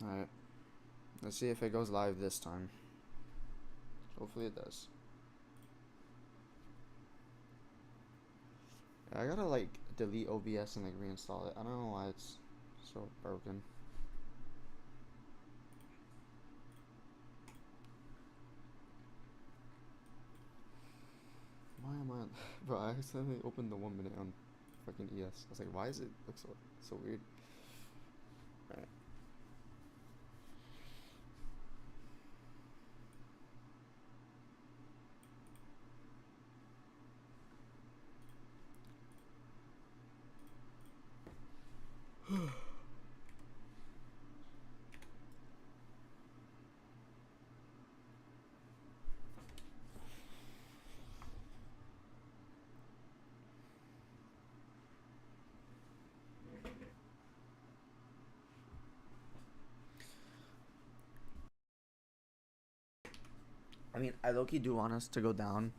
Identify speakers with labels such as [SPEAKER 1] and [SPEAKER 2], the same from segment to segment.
[SPEAKER 1] Alright, let's see if it goes live this time. Hopefully it does. I gotta like delete OBS and like reinstall it. I don't know why it's so broken. Why am I bro, I accidentally opened the 1 minute on fucking ES. I was like, why does it look so weird? Alright. I mean, I low-key do want us to go down,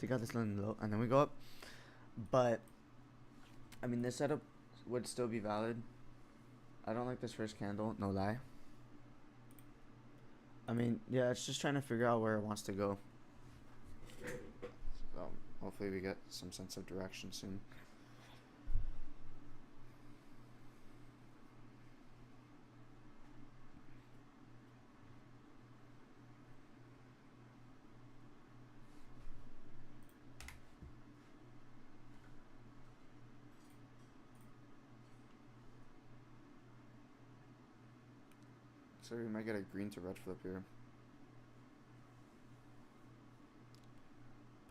[SPEAKER 1] take out this line low, and then we go up. But, I mean, this setup would still be valid. I don't like this first candle, no lie. I mean, yeah, it's just trying to figure out where it wants to go. So, hopefully we get some sense of direction soon. So we might get a green to red flip here.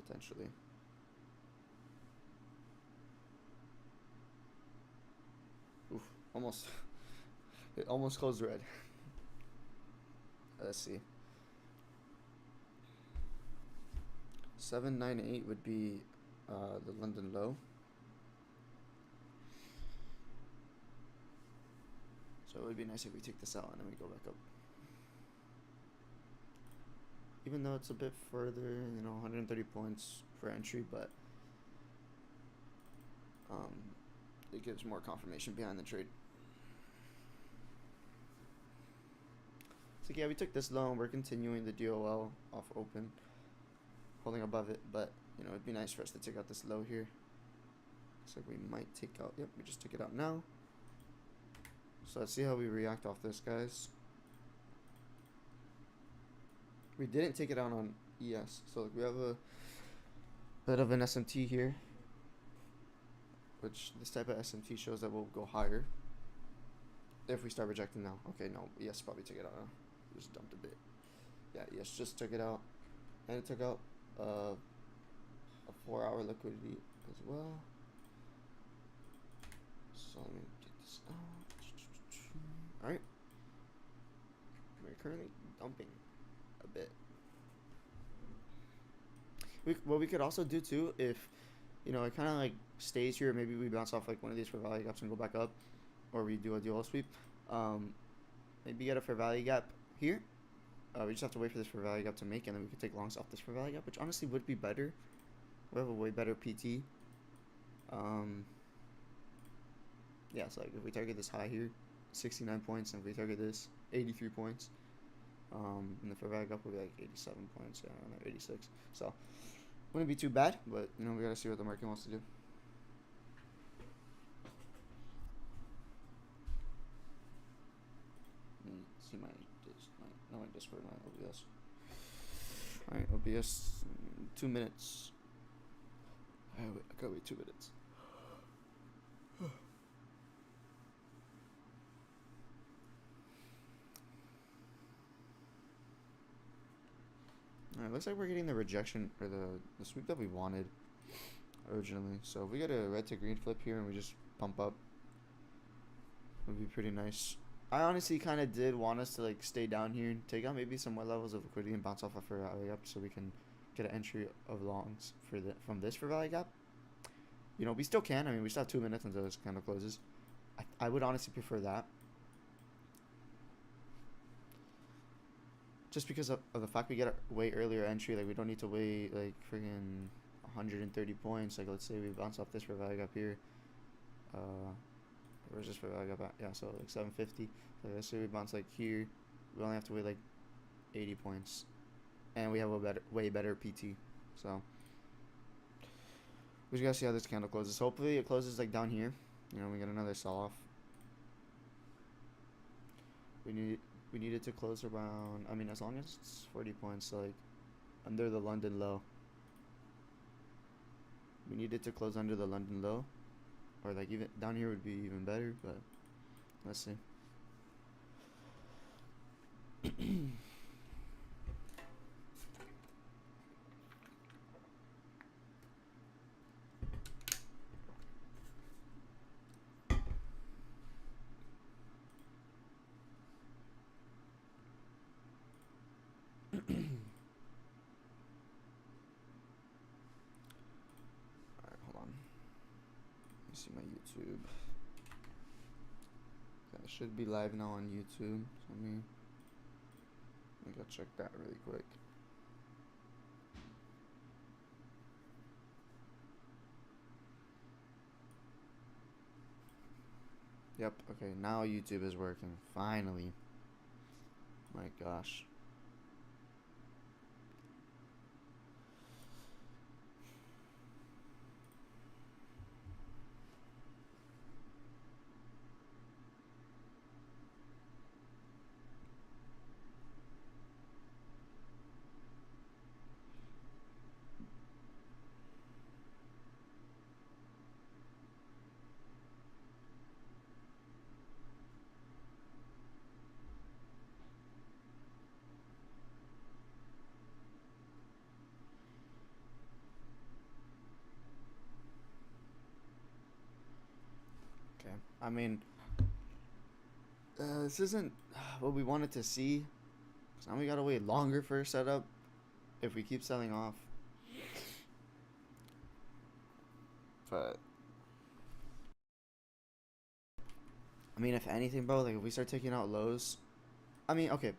[SPEAKER 1] Potentially. Oof, almost. It almost closed red. Let's see. 798 would be the London low. So it would be nice if we take this out and then we go back up. Even though it's a bit further, 130 points for entry, but it gives more confirmation behind the trade. So yeah, we took this low and we're continuing the DOL off open, holding above it, but it'd be nice for us to take out this low here. Looks like we might take out, yep, we just took it out now. So let's see how we react off this, guys. We didn't take it out on ES, so we have a bit of an SMT here, which this type of SMT shows that we'll go higher if we start rejecting now. Okay, no, ES probably took it out now. Just dumped a bit. Yeah, ES just took it out, and it took out a 4-hour liquidity as well. So let me take this out. Alright. We're currently dumping a bit. What we could also do too, if it kind of like stays here, maybe we bounce off like one of these fair value gaps and go back up, or we do a dual sweep. Maybe get a fair value gap here. We just have to wait for this fair value gap to make, and then we could take longs off this fair value gap, which honestly would be better. We have a way better PT. Yeah, so like if we target this high here, 69 points, and if we target this, 83 points, and the fair value gap will be like 87 points, yeah, around there, 86. So wouldn't be too bad, but we gotta see what the market wants to do. Let me see my disc for my OBS. Alright, OBS, 2 minutes. I gotta wait 2 minutes. Alright, looks like we're getting the rejection, or the sweep that we wanted originally. So if we get a red to green flip here and we just pump up, it would be pretty nice. I honestly kind of did want us to like stay down here and take out maybe some more levels of liquidity and bounce off a fair value gap so we can get an entry of longs from this fair value gap. We still can. I mean, we still have 2 minutes until this kind of closes. I would honestly prefer that. Just because of the fact we get a way earlier entry, like we don't need to wait like friggin' 130 points. Like let's say we bounce off this fair value gap here. Or just for I got back. Yeah, so like 750. So let's say we bounce like here. We only have to wait like 80 points, and we have a way better PT. So we just gotta see how this candle closes. Hopefully it closes like down here. You know, we get another sell off. We need it to close around. I mean, as long as it's 40 points, like under the London low. We need it to close under the London low, or like even down here would be even better. But let's see. Alright, hold on. Let me see my YouTube. I should be live now on YouTube. So let me go check that really quick. Yep, okay, now YouTube is working. Finally. My gosh. Okay. I mean, this isn't what we wanted to see. So now we gotta wait longer for a setup if we keep selling off. But I mean, if anything, bro, like if we start taking out lows, I mean, okay.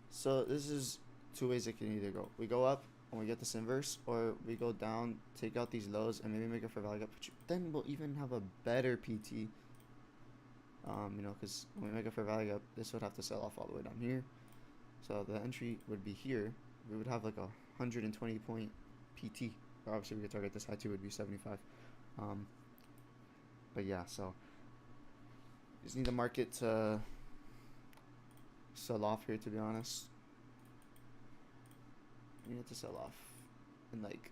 [SPEAKER 1] So this is two ways it can either go. We go up and we get this inverse, or we go down, take out these lows, and maybe make it for value gap. Then we'll even have a better PT. You know, because when we make it for value gap, this would have to sell off all the way down here. So the entry would be here. We would have like a 120 point PT. Or obviously, we could target this high too. Would be 75. But yeah, so just need the market to sell off here. To be honest, we need it to sell off and like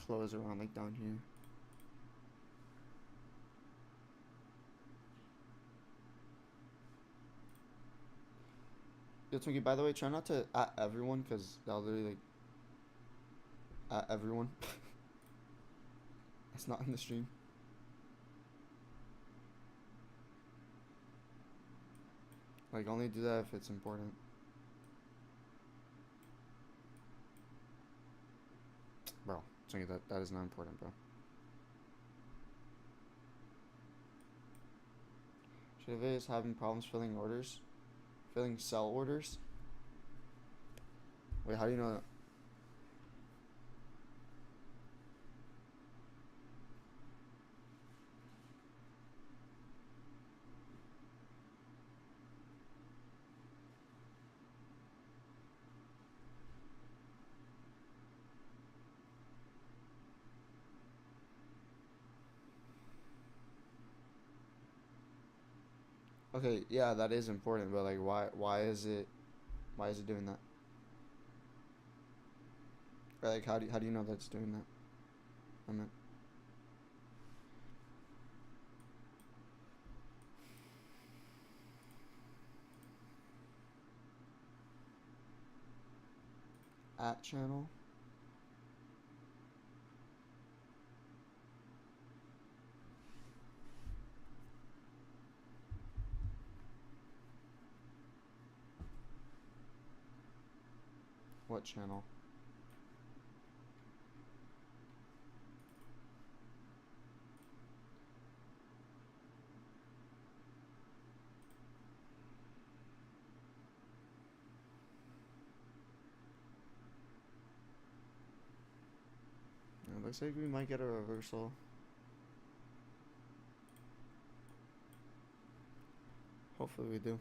[SPEAKER 1] close around like down here. Yo, Twinkie, by the way, try not to at everyone, because they'll literally, like, at everyone. That's not in the stream. Like, only do that if it's important. Bro, Twinkie, that is not important, bro. Shiva is having problems filling orders? Filling sell orders? Wait, how do you know that? Okay, yeah, that is important, but like, why is it doing that? Or like, how do you know that's doing that? I mean, at channel. What channel? Yeah, looks like we might get a reversal. Hopefully we do.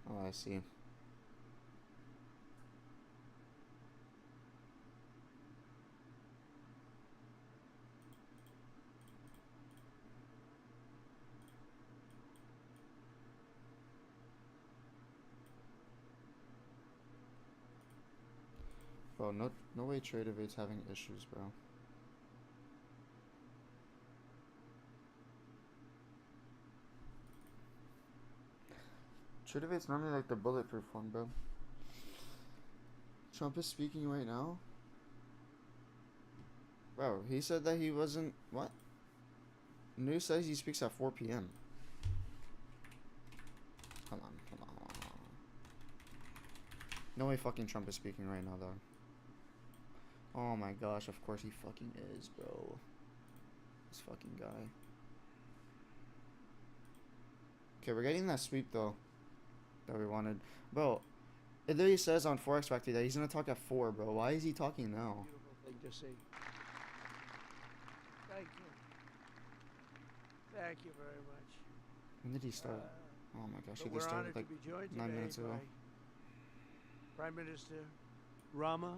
[SPEAKER 1] Oh, I see. Bro, no way Trader Vade's having issues, bro. Trader Vade's normally like the bulletproof one, bro. Trump is speaking right now? Bro, he said that he wasn't... What? News says he speaks at 4 p.m. Hold on. No way fucking Trump is speaking right now, though. Oh my gosh, of course he fucking is, bro. This fucking guy. Okay, we're getting that sweep, though, that we wanted. Bro, it literally says on Forex Factory that he's gonna talk at 4, bro. Why is he talking now?
[SPEAKER 2] Beautiful thing to see. Thank you. Thank you very much.
[SPEAKER 1] When did he start? Oh my gosh, he
[SPEAKER 2] We're
[SPEAKER 1] just started
[SPEAKER 2] honored
[SPEAKER 1] like
[SPEAKER 2] to be joined
[SPEAKER 1] 9
[SPEAKER 2] today
[SPEAKER 1] minutes ago.
[SPEAKER 2] by Prime Minister Rama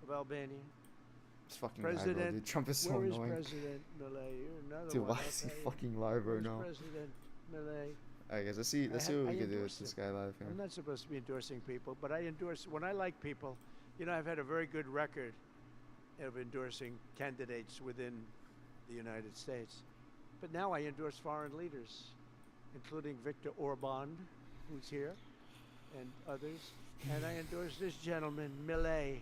[SPEAKER 2] of Albania.
[SPEAKER 1] It's fucking live, bro,
[SPEAKER 2] President,
[SPEAKER 1] dude. Trump is so
[SPEAKER 2] where is
[SPEAKER 1] annoying.
[SPEAKER 2] President Milei? You're another
[SPEAKER 1] Dude,
[SPEAKER 2] one.
[SPEAKER 1] why
[SPEAKER 2] I'll
[SPEAKER 1] is he
[SPEAKER 2] tell you.
[SPEAKER 1] fucking live right
[SPEAKER 2] Where's
[SPEAKER 1] now?
[SPEAKER 2] President Milei?
[SPEAKER 1] Alright, guys, let's see what we can do with this guy live here.
[SPEAKER 2] I'm not supposed to be endorsing people, but I endorse when I like people. You know, I've had a very good record of endorsing candidates within the United States. But now I endorse foreign leaders, including Viktor Orban, who's here, and others. And I endorse this gentleman, Milei.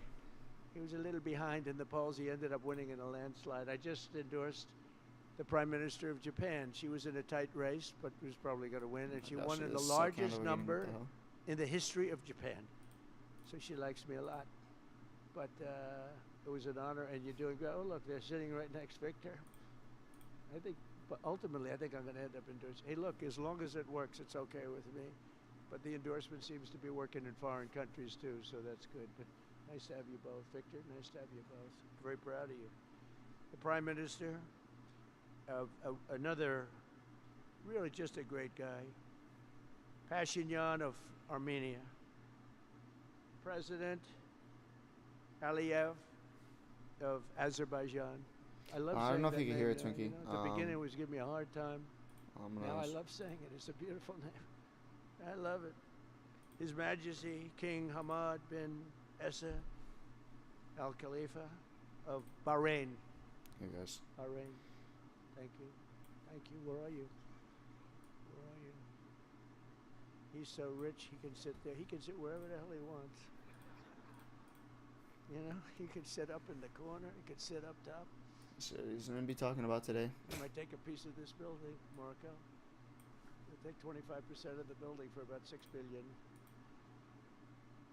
[SPEAKER 2] He was a little behind in the polls. He ended up winning in a landslide. I just endorsed the Prime Minister of Japan. She was in a tight race, but was probably going to win. And she
[SPEAKER 1] That
[SPEAKER 2] won
[SPEAKER 1] shit
[SPEAKER 2] in the
[SPEAKER 1] is so
[SPEAKER 2] largest
[SPEAKER 1] Canada
[SPEAKER 2] number
[SPEAKER 1] winning, what
[SPEAKER 2] in the history of Japan. So she likes me a lot. But it was an honor, and you're doing good. Oh, look, they're sitting right next Victor. I think, but ultimately, I think I'm going to end up endorsing. Hey, look, as long as it works, it's okay with me. But the endorsement seems to be working in foreign countries, too, so that's good. But nice to have you both. Victor, nice to have you both. Very proud of you. The Prime Minister, another really just a great guy, Pashinyan of Armenia. President Aliyev of Azerbaijan. I love
[SPEAKER 1] I don't
[SPEAKER 2] saying
[SPEAKER 1] know if
[SPEAKER 2] that
[SPEAKER 1] you can
[SPEAKER 2] name
[SPEAKER 1] hear it,
[SPEAKER 2] now,
[SPEAKER 1] Twinkie.
[SPEAKER 2] At the beginning, it was giving me a hard time. Now I
[SPEAKER 1] Nice.
[SPEAKER 2] love saying it. It's a beautiful name. I love it. His Majesty King Hamad bin Essa Al Khalifa of Bahrain.
[SPEAKER 1] Hey guys.
[SPEAKER 2] Bahrain. Thank you. Thank you. Where are you? Where are you? He's so rich, he can sit there. He can sit wherever the hell he wants. You know, he could sit up in the corner. He could sit up top.
[SPEAKER 1] So he's gonna be talking about today.
[SPEAKER 2] He might take a piece of this building, Marco. He'll take 25% of the building for about $6 billion.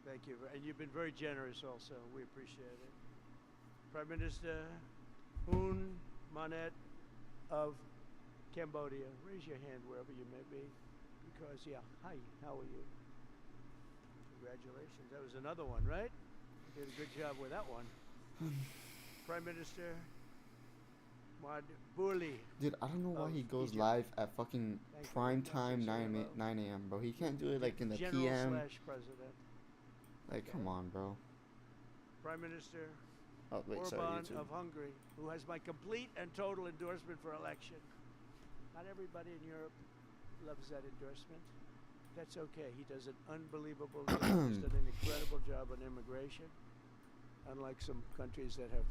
[SPEAKER 2] Thank you. And you've been very generous also. We appreciate it. Prime Minister Hun Manet of Cambodia. Raise your hand wherever you may be. Because, yeah, hi, how are you? Congratulations. That was another one, right? You did a good job with that one. Prime Minister Madbuli.
[SPEAKER 1] Dude, I don't know why
[SPEAKER 2] Of
[SPEAKER 1] he goes
[SPEAKER 2] Egypt.
[SPEAKER 1] live at fucking
[SPEAKER 2] Thank you
[SPEAKER 1] prime
[SPEAKER 2] very much.
[SPEAKER 1] time
[SPEAKER 2] Say
[SPEAKER 1] 9
[SPEAKER 2] hello.
[SPEAKER 1] 9 a.m. bro. He can't do it like in the
[SPEAKER 2] General
[SPEAKER 1] PM.
[SPEAKER 2] slash President.
[SPEAKER 1] Like, come on, bro.
[SPEAKER 2] Prime Minister
[SPEAKER 1] Oh wait, sorry,
[SPEAKER 2] Orban
[SPEAKER 1] YouTube.
[SPEAKER 2] of Hungary, who has my complete and total endorsement for election. Not everybody in Europe loves that endorsement. That's okay. He does an unbelievable job. He's done an incredible job on immigration, unlike some countries that have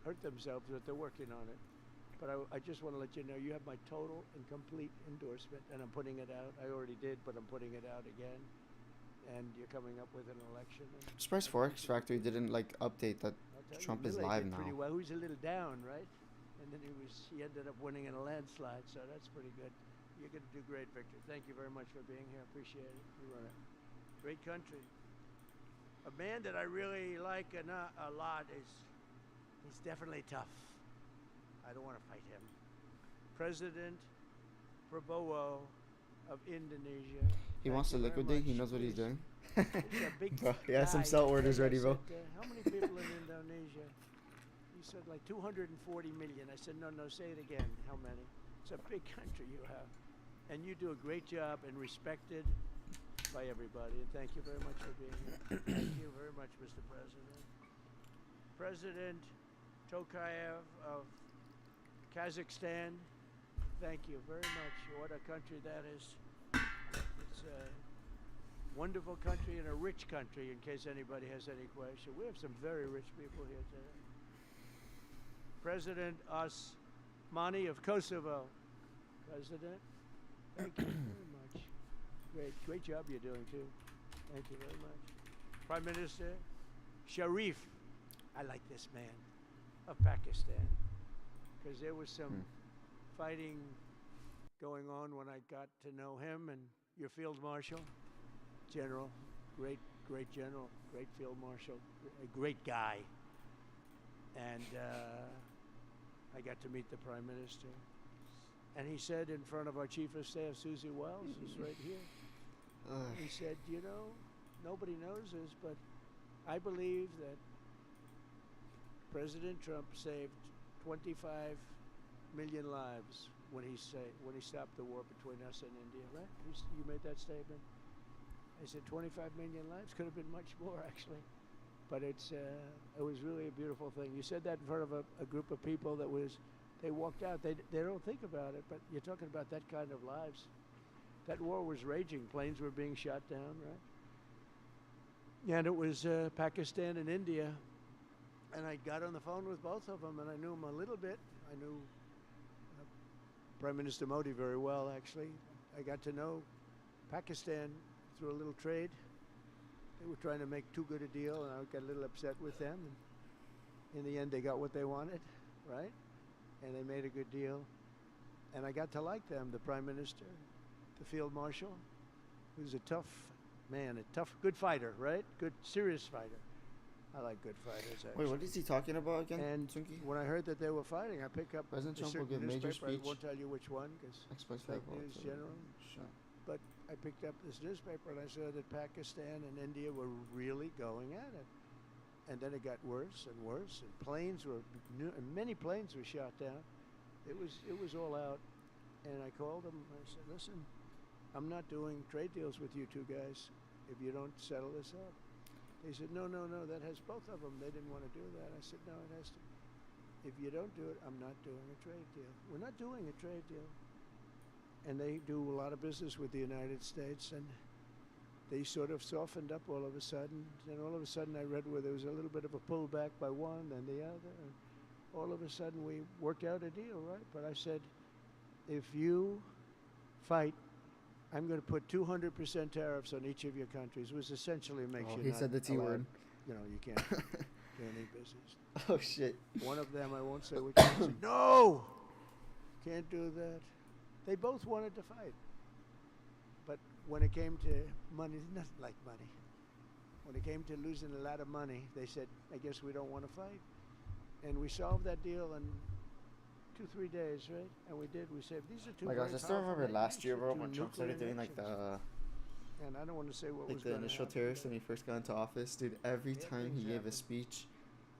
[SPEAKER 2] hurt themselves, but they're working on it. But I just want to let you know you have my total and complete endorsement, and I'm putting it out. I already did, but I'm putting it out again. And you're coming up with an election.
[SPEAKER 1] I'm surprised Forex Factory didn't like update that
[SPEAKER 2] I'll tell
[SPEAKER 1] Trump
[SPEAKER 2] you,
[SPEAKER 1] is
[SPEAKER 2] Milei
[SPEAKER 1] live
[SPEAKER 2] did
[SPEAKER 1] now.
[SPEAKER 2] pretty well. He was a little down, right? And then he ended up winning in a landslide, so that's pretty good. You're going to do great, Victor. Thank you very much for being here. Appreciate it. You run it. Great country. A man that I really like a lot is he's definitely tough. I don't want to fight him. President Prabowo of Indonesia.
[SPEAKER 1] He
[SPEAKER 2] Thank
[SPEAKER 1] wants to
[SPEAKER 2] you very
[SPEAKER 1] liquidate. He
[SPEAKER 2] much.
[SPEAKER 1] knows what he's doing.
[SPEAKER 2] He's a big
[SPEAKER 1] Bro, he has some
[SPEAKER 2] guy.
[SPEAKER 1] sell orders
[SPEAKER 2] I
[SPEAKER 1] ready, bro.
[SPEAKER 2] said, how many people in Indonesia? He said like 240 million. I said, no, say it again. How many? It's a big country you have. And you do a great job and respected by everybody. And thank you very much for being here. Thank you very much, Mr. President. President Tokayev of Kazakhstan, thank you very much. What a country that is. It's a wonderful country and a rich country, in case anybody has any question. We have some very rich people here today. President Osmani of Kosovo. President, thank you very much. Great job you're doing too. Thank you very much. Prime Minister Sharif, I like this man, of Pakistan, because there was some fighting going on when I got to know him, and your Field Marshal, General, great general, great Field Marshal, a great guy. And I got to meet the Prime Minister. And he said in front of our Chief of Staff, Susie Wells, who's right here, he said, you know, nobody knows this, but I believe that President Trump saved 25 million lives when he stopped the war between us and India, right? You made that statement. I said 25 million lives, could have been much more actually, but it was really a beautiful thing. You said that in front of a group of people they walked out. They don't think about it, but you're talking about that kind of lives. That war was raging. Planes were being shot down, right? And it was Pakistan and India. And I got on the phone with both of them, and I knew them a little bit. I knew Prime Minister Modi very well, actually. I got to know Pakistan through a little trade. They were trying to make too good a deal, and I got a little upset with them. And in the end, they got what they wanted, right? And they made a good deal. And I got to like them, the Prime Minister, the Field Marshal, who's a tough man, good fighter, right? Good, serious fighter. I like good fighters, actually.
[SPEAKER 1] Wait, what is he talking about again?
[SPEAKER 2] And
[SPEAKER 1] Tunki?
[SPEAKER 2] when I heard that they were fighting, I picked up
[SPEAKER 1] President
[SPEAKER 2] a
[SPEAKER 1] Trump will
[SPEAKER 2] certain
[SPEAKER 1] give major
[SPEAKER 2] newspaper. I
[SPEAKER 1] speech.
[SPEAKER 2] won't tell you which one, because
[SPEAKER 1] Express
[SPEAKER 2] fake
[SPEAKER 1] Federal
[SPEAKER 2] news
[SPEAKER 1] to-
[SPEAKER 2] general.
[SPEAKER 1] Sure.
[SPEAKER 2] But I picked up this newspaper, and I saw that Pakistan and India were really going at it. And then it got worse and worse, and many planes were shot down. It was all out. And I called them. I said, listen, I'm not doing trade deals with you two guys if you don't settle this up. They said, no, that has both of them. They didn't want to do that. I said, no, it has to. If you don't do it, I'm not doing a trade deal. We're not doing a trade deal. And they do a lot of business with the United States, and they sort of softened up all of a sudden. And all of a sudden I read where there was a little bit of a pullback by one, then the other. And all of a sudden we worked out a deal, right? But I said, if you fight, I'm going to put 200% tariffs on each of your countries, which essentially makes you
[SPEAKER 1] he
[SPEAKER 2] not
[SPEAKER 1] said the T
[SPEAKER 2] allowed,
[SPEAKER 1] word.
[SPEAKER 2] you know, you can't do any business.
[SPEAKER 1] Oh, shit.
[SPEAKER 2] One of them, I won't say which one, said, no, can't do that. They both wanted to fight. But when it came to money, nothing like money. When it came to losing a lot of money, they said, I guess we don't want to fight. And we solved that deal in 2-3 days, right? And we did. We said, these are two
[SPEAKER 1] My
[SPEAKER 2] very
[SPEAKER 1] gosh, I still
[SPEAKER 2] powerful
[SPEAKER 1] remember last
[SPEAKER 2] nations
[SPEAKER 1] year, bro,
[SPEAKER 2] with
[SPEAKER 1] when
[SPEAKER 2] two
[SPEAKER 1] Trump started
[SPEAKER 2] nuclear
[SPEAKER 1] doing like
[SPEAKER 2] nations.
[SPEAKER 1] the
[SPEAKER 2] And I don't want to say what was
[SPEAKER 1] the
[SPEAKER 2] going to
[SPEAKER 1] initial
[SPEAKER 2] happen,
[SPEAKER 1] tariffs
[SPEAKER 2] but
[SPEAKER 1] when he first got into office, dude. Every
[SPEAKER 2] Yeah,
[SPEAKER 1] time he
[SPEAKER 2] things
[SPEAKER 1] gave a
[SPEAKER 2] happen.
[SPEAKER 1] speech,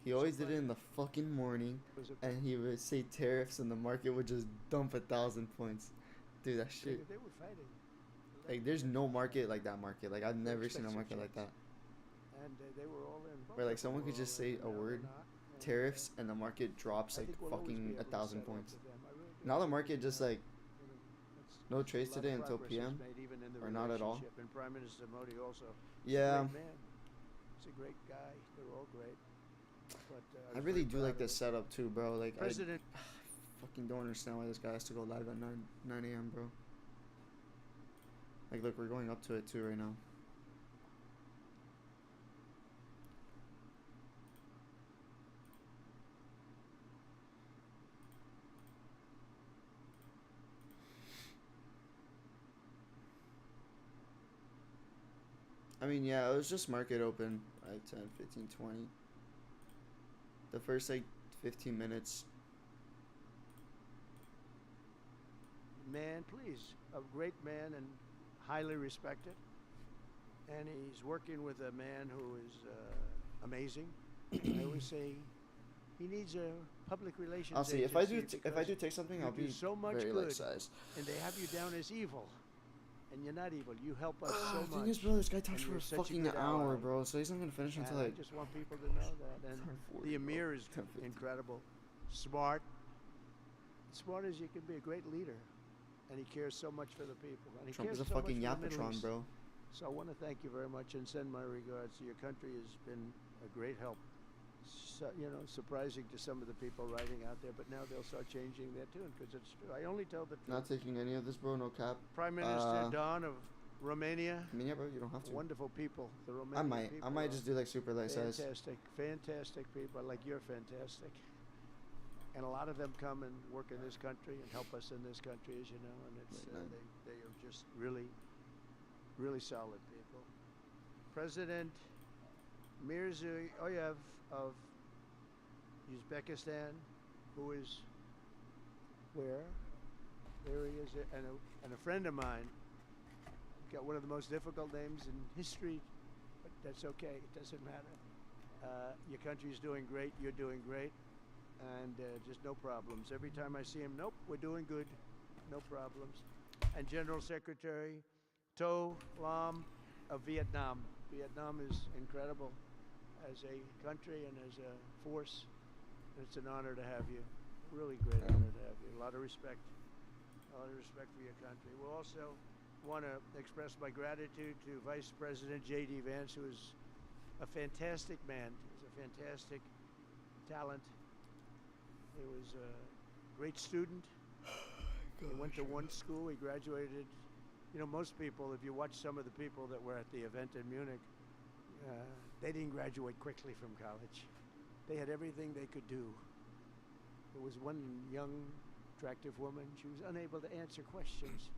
[SPEAKER 1] he always did it in the fucking morning,
[SPEAKER 2] it was a,
[SPEAKER 1] and he would say tariffs, and the market would just dump 1,000 points. Dude, that
[SPEAKER 2] they,
[SPEAKER 1] shit.
[SPEAKER 2] they were fighting.
[SPEAKER 1] Like, there's no market like that market. Like, I've never seen a
[SPEAKER 2] expensive
[SPEAKER 1] market like that.
[SPEAKER 2] And they were all in. Both
[SPEAKER 1] Where, like,
[SPEAKER 2] of them
[SPEAKER 1] someone
[SPEAKER 2] were
[SPEAKER 1] could just
[SPEAKER 2] all
[SPEAKER 1] say
[SPEAKER 2] in,
[SPEAKER 1] a
[SPEAKER 2] now
[SPEAKER 1] word,
[SPEAKER 2] they're not. And,
[SPEAKER 1] Tariffs, and the market drops
[SPEAKER 2] I
[SPEAKER 1] like
[SPEAKER 2] think we'll always be
[SPEAKER 1] fucking
[SPEAKER 2] able to
[SPEAKER 1] 1,000
[SPEAKER 2] settle
[SPEAKER 1] points.
[SPEAKER 2] with them. I really do.
[SPEAKER 1] Now the market just like
[SPEAKER 2] You know, it's-
[SPEAKER 1] no
[SPEAKER 2] a
[SPEAKER 1] trades
[SPEAKER 2] lot of
[SPEAKER 1] today until
[SPEAKER 2] progress was
[SPEAKER 1] PM.
[SPEAKER 2] made even in the
[SPEAKER 1] or not at all.
[SPEAKER 2] relationship. And Prime Minister Modi also.
[SPEAKER 1] Yeah,
[SPEAKER 2] He's a great man. He's a great guy. They're all great. But
[SPEAKER 1] I
[SPEAKER 2] was
[SPEAKER 1] really
[SPEAKER 2] very
[SPEAKER 1] do like
[SPEAKER 2] proud of
[SPEAKER 1] this
[SPEAKER 2] it.
[SPEAKER 1] setup too, bro. Like, I
[SPEAKER 2] President.
[SPEAKER 1] fucking don't understand why this guy has to go live at 9 a.m., bro. Like, look, we're going up to it too right now. I mean, yeah, it was just market open at 10, 15, 20. The first like 15 minutes.
[SPEAKER 2] Man, please, a great man and highly respected. And he's working with a man who is amazing. I always say he needs a public relations
[SPEAKER 1] I'll see if I
[SPEAKER 2] agency
[SPEAKER 1] do if I
[SPEAKER 2] because
[SPEAKER 1] do take something,
[SPEAKER 2] you
[SPEAKER 1] I'll
[SPEAKER 2] do
[SPEAKER 1] be
[SPEAKER 2] so much
[SPEAKER 1] very
[SPEAKER 2] good,
[SPEAKER 1] like size.
[SPEAKER 2] and they have you down as evil, and you're not evil. You help us so
[SPEAKER 1] The
[SPEAKER 2] much.
[SPEAKER 1] thing is, bro, this guy talks
[SPEAKER 2] and
[SPEAKER 1] for
[SPEAKER 2] you're
[SPEAKER 1] a
[SPEAKER 2] such a
[SPEAKER 1] fucking
[SPEAKER 2] good
[SPEAKER 1] hour,
[SPEAKER 2] ally.
[SPEAKER 1] bro. So he's not gonna finish
[SPEAKER 2] And
[SPEAKER 1] until
[SPEAKER 2] I
[SPEAKER 1] like.
[SPEAKER 2] just want people to know that. And
[SPEAKER 1] 10:40,
[SPEAKER 2] the
[SPEAKER 1] bro.
[SPEAKER 2] Emir is
[SPEAKER 1] 10:50.
[SPEAKER 2] incredible, smart, smart as you can be, a great leader, and he cares so much for the people. And he
[SPEAKER 1] Trump
[SPEAKER 2] cares
[SPEAKER 1] is a
[SPEAKER 2] so
[SPEAKER 1] fucking
[SPEAKER 2] much for the Middle
[SPEAKER 1] yapatron,
[SPEAKER 2] East.
[SPEAKER 1] bro.
[SPEAKER 2] So I want to thank you very much and send my regards. Your country has been a great help. So, surprising to some of the people writing out there, but now they'll start changing their tune because it's true. I only tell the truth.
[SPEAKER 1] Not taking any of this, bro. No cap.
[SPEAKER 2] Prime Minister Don of Romania.
[SPEAKER 1] I mean, yeah, bro. You don't have to.
[SPEAKER 2] Wonderful people. The Romanian
[SPEAKER 1] I might.
[SPEAKER 2] people
[SPEAKER 1] I might
[SPEAKER 2] are
[SPEAKER 1] just do like super light size.
[SPEAKER 2] fantastic, fantastic people. Like you're fantastic. And a lot of them come and work in this country and help us in this country, as you know. And it's
[SPEAKER 1] Right, man.
[SPEAKER 2] they are just really, really solid people. President Mirziyoyev of Uzbekistan, who is where? There he is, and a friend of mine. Got one of the most difficult names in history, but that's okay. It doesn't matter. Your country's doing great. You're doing great, and just no problems. Every time I see him, nope, we're doing good, no problems. And General Secretary To Lam of Vietnam. Vietnam is incredible as a country and as a force. It's an honor to have you. Really great honor to have you. A lot of respect. A lot of respect for your country. We'll also want to express my gratitude to Vice President J.D. Vance, who is a fantastic man. He's a fantastic talent. He was a great student. He went to one school. He graduated. Most people, if you watch some of the people that were at the event in Munich, they didn't graduate quickly from college. They had everything they could do. There was one young, attractive woman. She was unable to answer questions.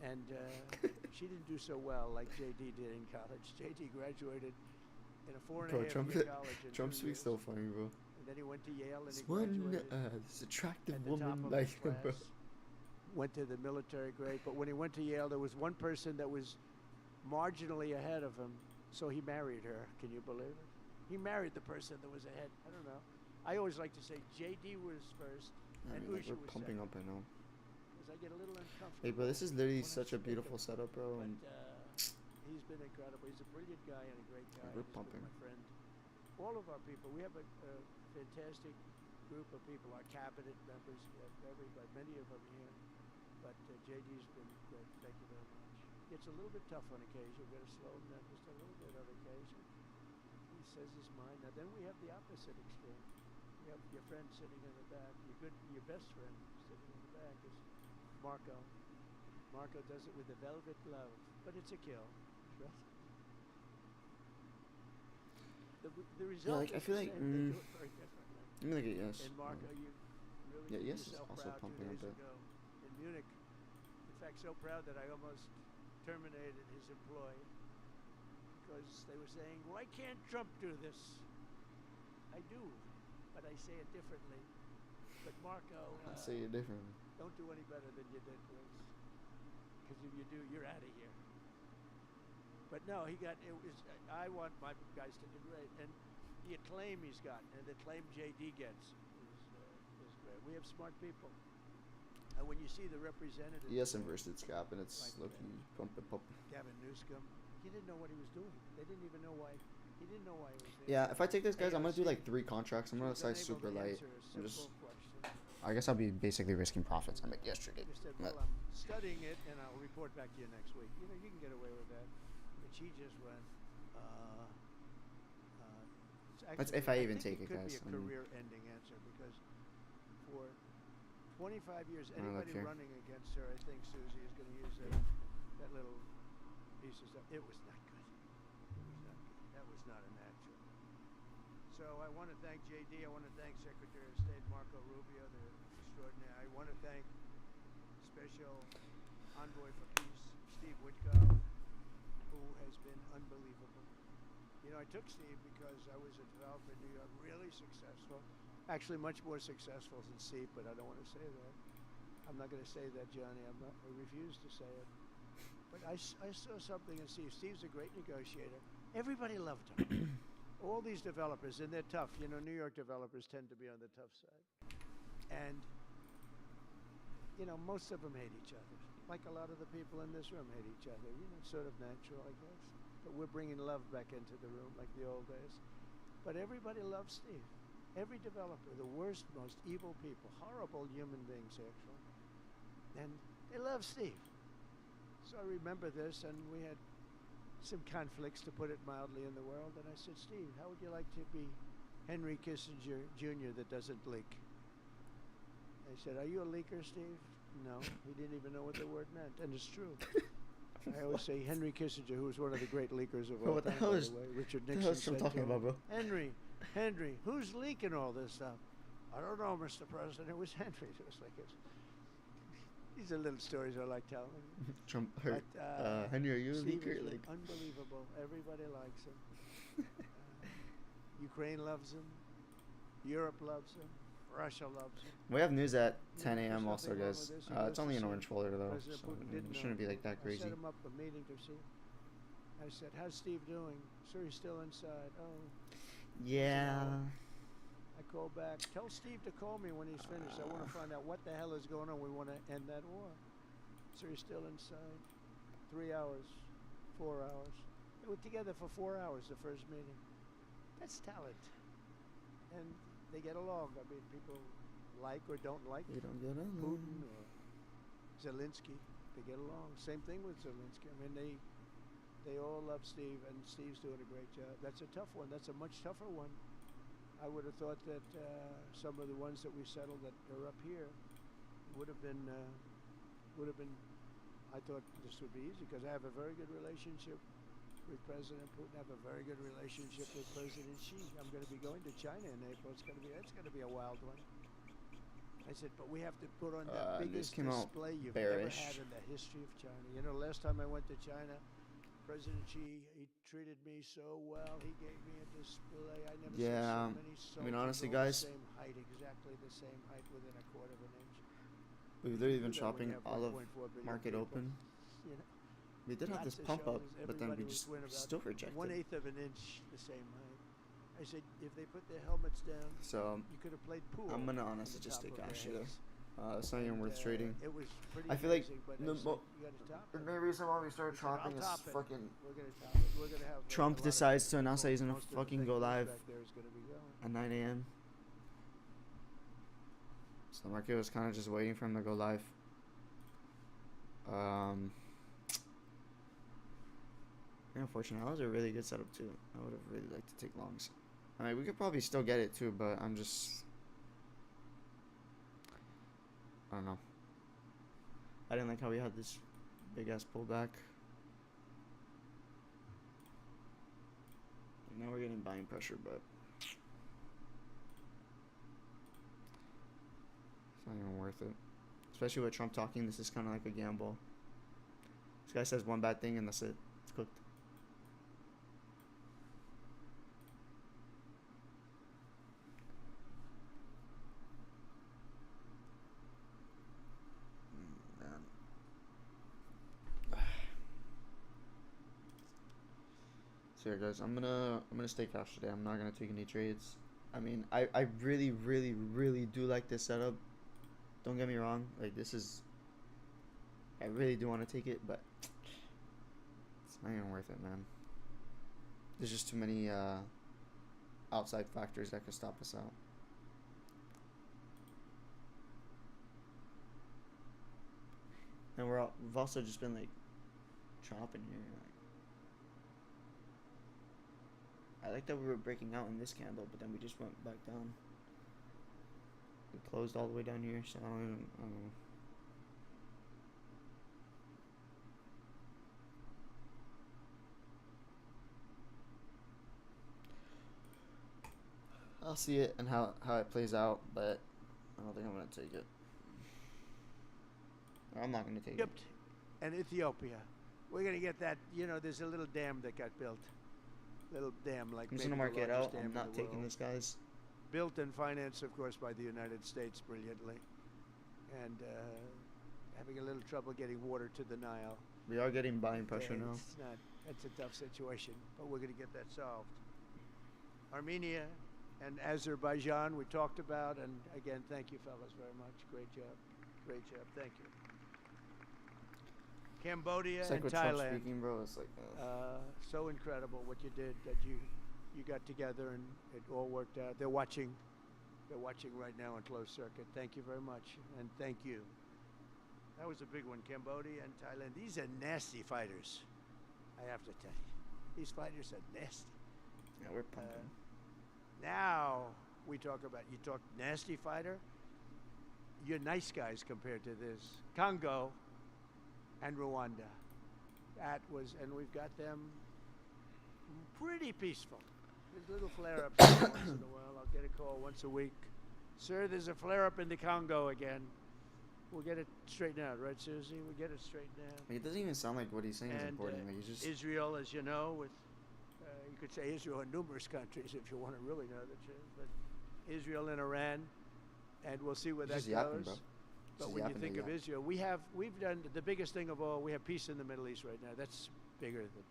[SPEAKER 2] And she didn't do so well like J.D. did in college. J.D. graduated in a 4.5-year college in
[SPEAKER 1] Trump
[SPEAKER 2] 2
[SPEAKER 1] speaks
[SPEAKER 2] years.
[SPEAKER 1] so funny, bro.
[SPEAKER 2] And then he went to Yale and
[SPEAKER 1] This
[SPEAKER 2] he
[SPEAKER 1] one,
[SPEAKER 2] graduated
[SPEAKER 1] this attractive
[SPEAKER 2] at the top
[SPEAKER 1] woman
[SPEAKER 2] of
[SPEAKER 1] like
[SPEAKER 2] his
[SPEAKER 1] him, bro.
[SPEAKER 2] class. Went to the military grade, but when he went to Yale, there was one person that was marginally ahead of him, so he married her. Can you believe it? He married the person that was ahead. I don't know. I always like to say J.D. was first,
[SPEAKER 1] I
[SPEAKER 2] and
[SPEAKER 1] mean, like,
[SPEAKER 2] Usha
[SPEAKER 1] we're
[SPEAKER 2] was
[SPEAKER 1] pumping
[SPEAKER 2] second.
[SPEAKER 1] up right now.
[SPEAKER 2] Because I get a little uncomfortable.
[SPEAKER 1] Hey, bro, this is literally
[SPEAKER 2] when I
[SPEAKER 1] such a
[SPEAKER 2] speak
[SPEAKER 1] beautiful
[SPEAKER 2] of-
[SPEAKER 1] setup, bro.
[SPEAKER 2] But
[SPEAKER 1] And
[SPEAKER 2] he's been incredible. He's a brilliant guy and a great guy.
[SPEAKER 1] We're
[SPEAKER 2] He's been
[SPEAKER 1] pumping.
[SPEAKER 2] my friend. All of our people. We have a fantastic group of people. Our cabinet members. We have many of them here. But JD's been great. Thank you very much. It's a little bit tough on occasion. We've got to slow him down just a little bit on occasion. He says his mind. Now then we have the opposite extreme. You have your friend sitting in the back. Your best friend sitting in the back is Marco. Marco does it with a velvet glove, but it's a kill. Right? The result.
[SPEAKER 1] like, I
[SPEAKER 2] is
[SPEAKER 1] feel
[SPEAKER 2] the
[SPEAKER 1] like,
[SPEAKER 2] same. They do it very differently.
[SPEAKER 1] let me look at yes.
[SPEAKER 2] And Marco, you really
[SPEAKER 1] Yeah,
[SPEAKER 2] did
[SPEAKER 1] yes is
[SPEAKER 2] yourself
[SPEAKER 1] also
[SPEAKER 2] proud 2
[SPEAKER 1] pumping a
[SPEAKER 2] days
[SPEAKER 1] bit.
[SPEAKER 2] ago in Munich. In fact, so proud that I almost terminated his employ because they were saying, "Why can't Trump do this?" I do, but I say it differently. But Marco,
[SPEAKER 1] I say it differently.
[SPEAKER 2] don't do any better than you did, please. Because if you do, you're out of here. But no, it was. I want my guys to do great, and the acclaim he's gotten, and the acclaim JD gets is great. We have smart people, and when you see the representatives,
[SPEAKER 1] Yes, inverted scap, and it's
[SPEAKER 2] Like
[SPEAKER 1] lucky pumping.
[SPEAKER 2] Gavin Newsom, he didn't know what he was doing. They didn't even know why. He didn't know why he was there.
[SPEAKER 1] Yeah, if I take this, guys, I'm gonna do
[SPEAKER 2] AOC,
[SPEAKER 1] like 3 contracts. I'm
[SPEAKER 2] She
[SPEAKER 1] gonna
[SPEAKER 2] was
[SPEAKER 1] size
[SPEAKER 2] unable
[SPEAKER 1] super
[SPEAKER 2] to
[SPEAKER 1] light.
[SPEAKER 2] answer a
[SPEAKER 1] I'm just.
[SPEAKER 2] simple question.
[SPEAKER 1] I guess I'll be basically risking profits I made yesterday.
[SPEAKER 2] Just said,
[SPEAKER 1] But
[SPEAKER 2] well, I'm studying it, and I'll report back to you next week. You can get away with that. But she just went.
[SPEAKER 1] That's
[SPEAKER 2] Actually,
[SPEAKER 1] if I even take
[SPEAKER 2] think
[SPEAKER 1] it,
[SPEAKER 2] could
[SPEAKER 1] guys.
[SPEAKER 2] be a career-ending answer because for 25 years,
[SPEAKER 1] I don't look
[SPEAKER 2] anybody
[SPEAKER 1] here.
[SPEAKER 2] running against her, I think Susie is going to use that little piece of stuff. It was not good. It was not good. That was not a natural. So I want to thank JD. I want to thank Secretary of State Marco Rubio. They're extraordinary. I want to thank Special Envoy for Peace Steve Witkoff, who has been unbelievable. You know, I took Steve because I was a developer in New York, really successful. Actually, much more successful than Steve, but I don't want to say that. I'm not going to say that, Johnny. I refuse to say it. But I saw something in Steve. Steve's a great negotiator. Everybody loved him. All these developers, and they're tough. You know, New York developers tend to be on the tough side. And, you know, most of them hate each other. Like a lot of the people in this room hate each other. You know, it's sort of natural, I guess. But we're bringing love back into the room like the old days. But everybody loves Steve. Every developer, the worst, most evil people, horrible human beings, actually. And they love Steve. So I remember this, and we had some conflicts, to put it mildly, in the world. And I said, Steve, how would you like to be Henry Kissinger Jr. that doesn't leak? I said, are you a leaker, Steve? No. He didn't even know what the word meant, and it's true. I always say Henry Kissinger, who was one of the great leakers of all
[SPEAKER 1] What the
[SPEAKER 2] time,
[SPEAKER 1] hell
[SPEAKER 2] by
[SPEAKER 1] is-
[SPEAKER 2] the way. Richard
[SPEAKER 1] What the
[SPEAKER 2] Nixon
[SPEAKER 1] hell is Trump
[SPEAKER 2] said
[SPEAKER 1] talking
[SPEAKER 2] to him,
[SPEAKER 1] about, bro?
[SPEAKER 2] Henry, who's leaking all this stuff? I don't know, Mr. President. It was Henry. It was like these are little stories I like telling.
[SPEAKER 1] Trump hurt.
[SPEAKER 2] But,
[SPEAKER 1] Henry, are you a
[SPEAKER 2] Steve
[SPEAKER 1] leaker?
[SPEAKER 2] is
[SPEAKER 1] Like,
[SPEAKER 2] unbelievable. Everybody likes him. Ukraine loves him. Europe loves him. Russia loves him.
[SPEAKER 1] we have news at
[SPEAKER 2] You
[SPEAKER 1] 10
[SPEAKER 2] know, there's
[SPEAKER 1] a.m. also,
[SPEAKER 2] nothing wrong
[SPEAKER 1] guys.
[SPEAKER 2] with this. He goes
[SPEAKER 1] It's
[SPEAKER 2] to
[SPEAKER 1] only an
[SPEAKER 2] see
[SPEAKER 1] orange folder though,
[SPEAKER 2] President
[SPEAKER 1] so
[SPEAKER 2] Putin didn't
[SPEAKER 1] it shouldn't
[SPEAKER 2] know.
[SPEAKER 1] be like that
[SPEAKER 2] I
[SPEAKER 1] crazy.
[SPEAKER 2] set him up a meeting to see. I said, how's Steve doing? Sir, he's still inside. Oh.
[SPEAKER 1] Yeah.
[SPEAKER 2] I call back. Tell Steve to call me when he's finished. I want to find out what the hell is going on. We want to end that war. So he's still inside. 3 hours, 4 hours. They were together for 4 hours, the first meeting. That's talent. And they get along. I mean, people like or don't like
[SPEAKER 1] You don't get it.
[SPEAKER 2] Putin or Zelensky. They get along. Same thing with Zelensky. I mean, they all love Steve, and Steve's doing a great job. That's a tough one. That's a much tougher one. I would have thought that some of the ones that we settled that are up here would have been. I thought this would be easy because I have a very good relationship with President Putin. I have a very good relationship with President Xi. I'm going to be going to China in April. It's going to be a wild one. I said, but we have to put on the
[SPEAKER 1] This
[SPEAKER 2] biggest
[SPEAKER 1] came out
[SPEAKER 2] display you've
[SPEAKER 1] bearish.
[SPEAKER 2] ever had in the history of China. You know, last time I went to China, President Xi, he treated me so well. He gave me a display. I never
[SPEAKER 1] Yeah,
[SPEAKER 2] saw so many soldiers.
[SPEAKER 1] I mean, honestly,
[SPEAKER 2] all
[SPEAKER 1] guys,
[SPEAKER 2] the same height, exactly the same height, within a quarter of an inch.
[SPEAKER 1] we've literally been
[SPEAKER 2] Do that when
[SPEAKER 1] shopping
[SPEAKER 2] you have
[SPEAKER 1] all of
[SPEAKER 2] 1.4 billion
[SPEAKER 1] market
[SPEAKER 2] people.
[SPEAKER 1] open.
[SPEAKER 2] You know,
[SPEAKER 1] We did have this
[SPEAKER 2] lots of
[SPEAKER 1] pump up,
[SPEAKER 2] shoulders.
[SPEAKER 1] but then we
[SPEAKER 2] Everybody
[SPEAKER 1] just
[SPEAKER 2] was went about
[SPEAKER 1] still rejected.
[SPEAKER 2] 1/8 of an inch, the same height. I said, if they put their helmets down,
[SPEAKER 1] So
[SPEAKER 2] you could have played pool.
[SPEAKER 1] I'm gonna
[SPEAKER 2] on
[SPEAKER 1] honestly
[SPEAKER 2] the
[SPEAKER 1] just
[SPEAKER 2] top
[SPEAKER 1] take
[SPEAKER 2] of
[SPEAKER 1] cash
[SPEAKER 2] their
[SPEAKER 1] here.
[SPEAKER 2] heads.
[SPEAKER 1] It's not even
[SPEAKER 2] And,
[SPEAKER 1] worth trading.
[SPEAKER 2] It was pretty
[SPEAKER 1] I feel like
[SPEAKER 2] amazing, but I
[SPEAKER 1] the
[SPEAKER 2] said,
[SPEAKER 1] mo-
[SPEAKER 2] you got to top
[SPEAKER 1] The
[SPEAKER 2] it.
[SPEAKER 1] main reason why we started
[SPEAKER 2] He said, "I'll
[SPEAKER 1] chopping is
[SPEAKER 2] top it.
[SPEAKER 1] fucking
[SPEAKER 2] We're gonna top it. We're gonna have
[SPEAKER 1] Trump
[SPEAKER 2] a lot of
[SPEAKER 1] decides to
[SPEAKER 2] people.
[SPEAKER 1] announce that he's gonna
[SPEAKER 2] Most of the
[SPEAKER 1] fucking
[SPEAKER 2] fake
[SPEAKER 1] go
[SPEAKER 2] news
[SPEAKER 1] live
[SPEAKER 2] back there is gonna be going.
[SPEAKER 1] at 9 a.m. So the market was kind of just waiting for him to go live. Unfortunately, that was a really good setup too. I would have really liked to take longs. I mean, we could probably still get it too, but I don't know. I didn't like how we had this big ass pullback. Now we're getting buying pressure, but it's not even worth it. Especially with Trump talking, this is kind of like a gamble. This guy says one bad thing and that's it. It's cooked. So yeah, guys, I'm gonna stay cash today. I'm not gonna take any trades. I mean, I really, really, really do like this setup. Don't get me wrong. Like, this is, I really do want to take it, but it's not even worth it, man. There's just too many outside factors that could stop us out. And we've also just been like chopping here. I like that we were breaking out in this candle, but then we just went back down. We closed all the way down here, so I don't know. I'll see it and how it plays out, but I don't think I'm gonna take it. I'm not gonna take it.
[SPEAKER 2] Egypt and Ethiopia We're gonna get that. You know, there's a little dam that got built. Little dam, like
[SPEAKER 1] I'm just
[SPEAKER 2] maybe
[SPEAKER 1] gonna mark
[SPEAKER 2] the
[SPEAKER 1] it
[SPEAKER 2] largest
[SPEAKER 1] out.
[SPEAKER 2] dam
[SPEAKER 1] I'm
[SPEAKER 2] in
[SPEAKER 1] not
[SPEAKER 2] the
[SPEAKER 1] taking
[SPEAKER 2] world.
[SPEAKER 1] this, guys.
[SPEAKER 2] Built and financed, of course, by the United States brilliantly, and having a little trouble getting water to the Nile.
[SPEAKER 1] We are getting buying pressure now.
[SPEAKER 2] It's not. It's a tough situation, but we're going to get that solved. Armenia and Azerbaijan we talked about, and again, thank you, fellas, very much. Great job. Great job. Thank you. Cambodia
[SPEAKER 1] It's like
[SPEAKER 2] and
[SPEAKER 1] with Trump
[SPEAKER 2] Thailand.
[SPEAKER 1] speaking, bro. It's like.
[SPEAKER 2] So incredible what you did, that you got together and it all worked out. They're watching right now on closed circuit. Thank you very much, and thank you. That was a big one, Cambodia and Thailand. These are nasty fighters, I have to tell you. These fighters are nasty.
[SPEAKER 1] Yeah, we're pumping.
[SPEAKER 2] Now we talk about, you talk nasty fighter, you're nice guys compared to this. Congo and Rwanda. That was, and we've got them pretty peaceful. There's little flare-ups once in a while. I'll get a call once a week. Sir, there's a flare-up in the Congo again. We'll get it straightened out, right, Susie? We'll get it straightened out.
[SPEAKER 1] It doesn't even sound like what he's saying is important. Like he's just.
[SPEAKER 2] Israel, as you know, with you could say Israel in numerous countries if you want to really know the truth, but Israel and Iran, and we'll see where that
[SPEAKER 1] just
[SPEAKER 2] goes.
[SPEAKER 1] yapping, bro.
[SPEAKER 2] But
[SPEAKER 1] Just
[SPEAKER 2] when you
[SPEAKER 1] yapping
[SPEAKER 2] think
[SPEAKER 1] to
[SPEAKER 2] of
[SPEAKER 1] yap.
[SPEAKER 2] Israel, we've done the biggest thing of all. We have peace in the Middle East right now. That's bigger than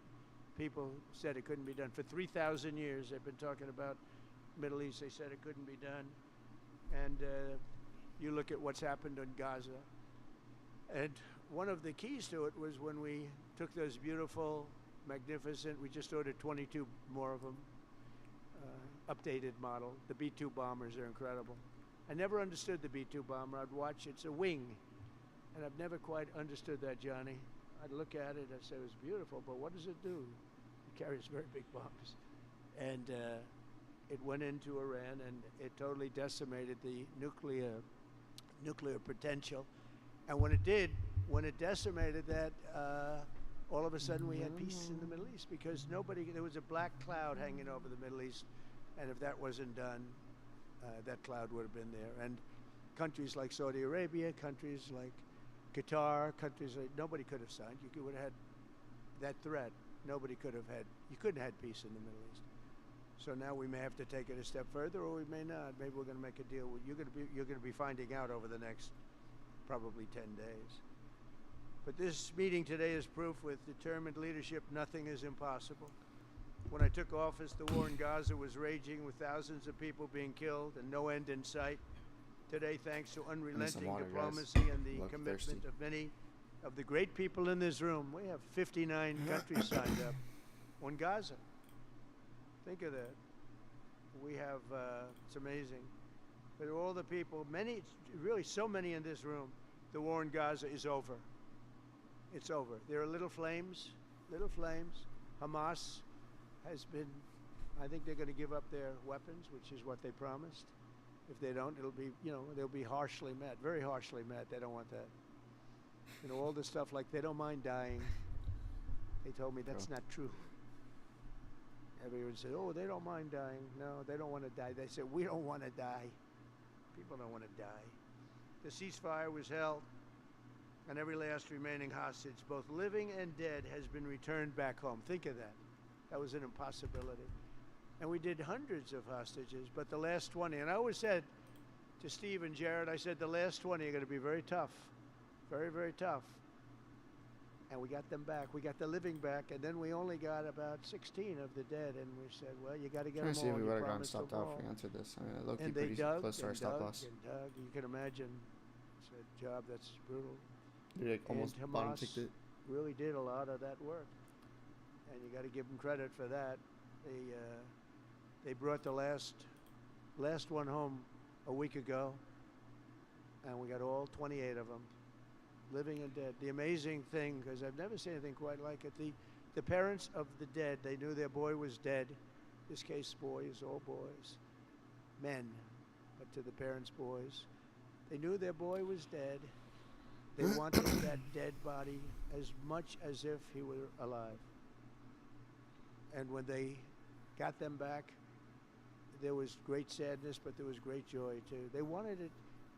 [SPEAKER 2] people said it couldn't be done. For 3,000 years, they've been talking about Middle East. They said it couldn't be done, and you look at what's happened in Gaza. And one of the keys to it was when we took those beautiful, magnificent, we just ordered 22 more of them, updated model. The B-2 bombers are incredible. I never understood the B-2 bomber. I'd watch, it's a wing. And I've never quite understood that, Johnny. I'd look at it, I'd say it was beautiful, but what does it do? It carries very big bombs. And it went into Iran and it totally decimated the nuclear potential. And when it did, when it decimated that, all of a sudden we had peace in the Middle East because there was a black cloud hanging over the Middle East. And if that wasn't done, that cloud would have been there. And countries like Saudi Arabia, countries like Qatar, countries like, nobody could have signed. You would have had that threat. Nobody could have had, you couldn't have had peace in the Middle East. So now we may have to take it a step further, or we may not. Maybe we're going to make a deal. You're going to be finding out over the next probably 10 days. But this meeting today is proof with determined leadership, nothing is impossible. When I took office, the war in Gaza was raging with thousands of people being killed and no end in sight. Today, thanks to unrelenting
[SPEAKER 1] water,
[SPEAKER 2] diplomacy and the
[SPEAKER 1] Look
[SPEAKER 2] commitment
[SPEAKER 1] thirsty.
[SPEAKER 2] of many of the great people in this room, we have 59 countries signed up on Gaza. Think of that. We have, it's amazing. But all the people, many, really so many in this room, the war in Gaza is over. It's over. There are little flames. Hamas has been, I think they're going to give up their weapons, which is what they promised. If they don't, it'll be, they'll be harshly met, very harshly met. They don't want that. All the stuff like they don't mind dying. They told me that's not true. Everyone said, oh, they don't mind dying. No, they don't want to die. They said, we don't want to die. People don't want to die. The ceasefire was held, and every last remaining hostage, both living and dead, has been returned back home. Think of that. That was an impossibility. And we did hundreds of hostages, but the last 20, and I always said to Steve and Jared, I said the last 20 are going to be very tough. Very, very tough. And we got them back. We got the living back, and then we only got about 16 of the dead, and we said, well, you got to get
[SPEAKER 1] I'm
[SPEAKER 2] them
[SPEAKER 1] trying to
[SPEAKER 2] all.
[SPEAKER 1] see if we
[SPEAKER 2] You
[SPEAKER 1] would have gotten
[SPEAKER 2] promised
[SPEAKER 1] stopped
[SPEAKER 2] them
[SPEAKER 1] out
[SPEAKER 2] all.
[SPEAKER 1] if we answered this. I mean, it looked
[SPEAKER 2] And they
[SPEAKER 1] pretty
[SPEAKER 2] dug
[SPEAKER 1] close to our
[SPEAKER 2] and
[SPEAKER 1] stop
[SPEAKER 2] dug
[SPEAKER 1] loss.
[SPEAKER 2] and dug. You can imagine. It's a job that's brutal.
[SPEAKER 1] They like almost
[SPEAKER 2] And
[SPEAKER 1] bottom
[SPEAKER 2] Hamas
[SPEAKER 1] ticked it.
[SPEAKER 2] really did a lot of that work, and you got to give them credit for that. They brought the last one home a week ago, and we got all 28 of them, living and dead. The amazing thing, because I've never seen anything quite like it, the parents of the dead, they knew their boy was dead. This case, boys, all boys, men, but to the parents' boys, they knew their boy was dead. They wanted that dead body as much as if he were alive. And when they got them back, there was great sadness, but there was great joy too. They wanted it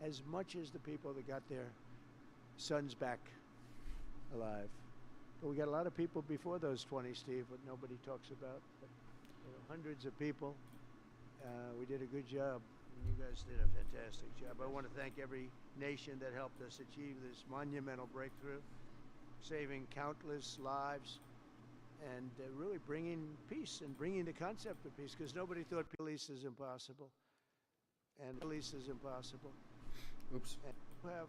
[SPEAKER 2] as much as the people that got their sons back alive. But we got a lot of people before those 20, Steve, but nobody talks about. But, hundreds of people. We did a good job. And you guys did a fantastic job. I want to thank every nation that helped us achieve this monumental breakthrough, saving countless lives, and really bringing peace and bringing the concept of peace, because nobody thought peace is impossible. And peace is impossible.
[SPEAKER 1] Oops.
[SPEAKER 2] And we have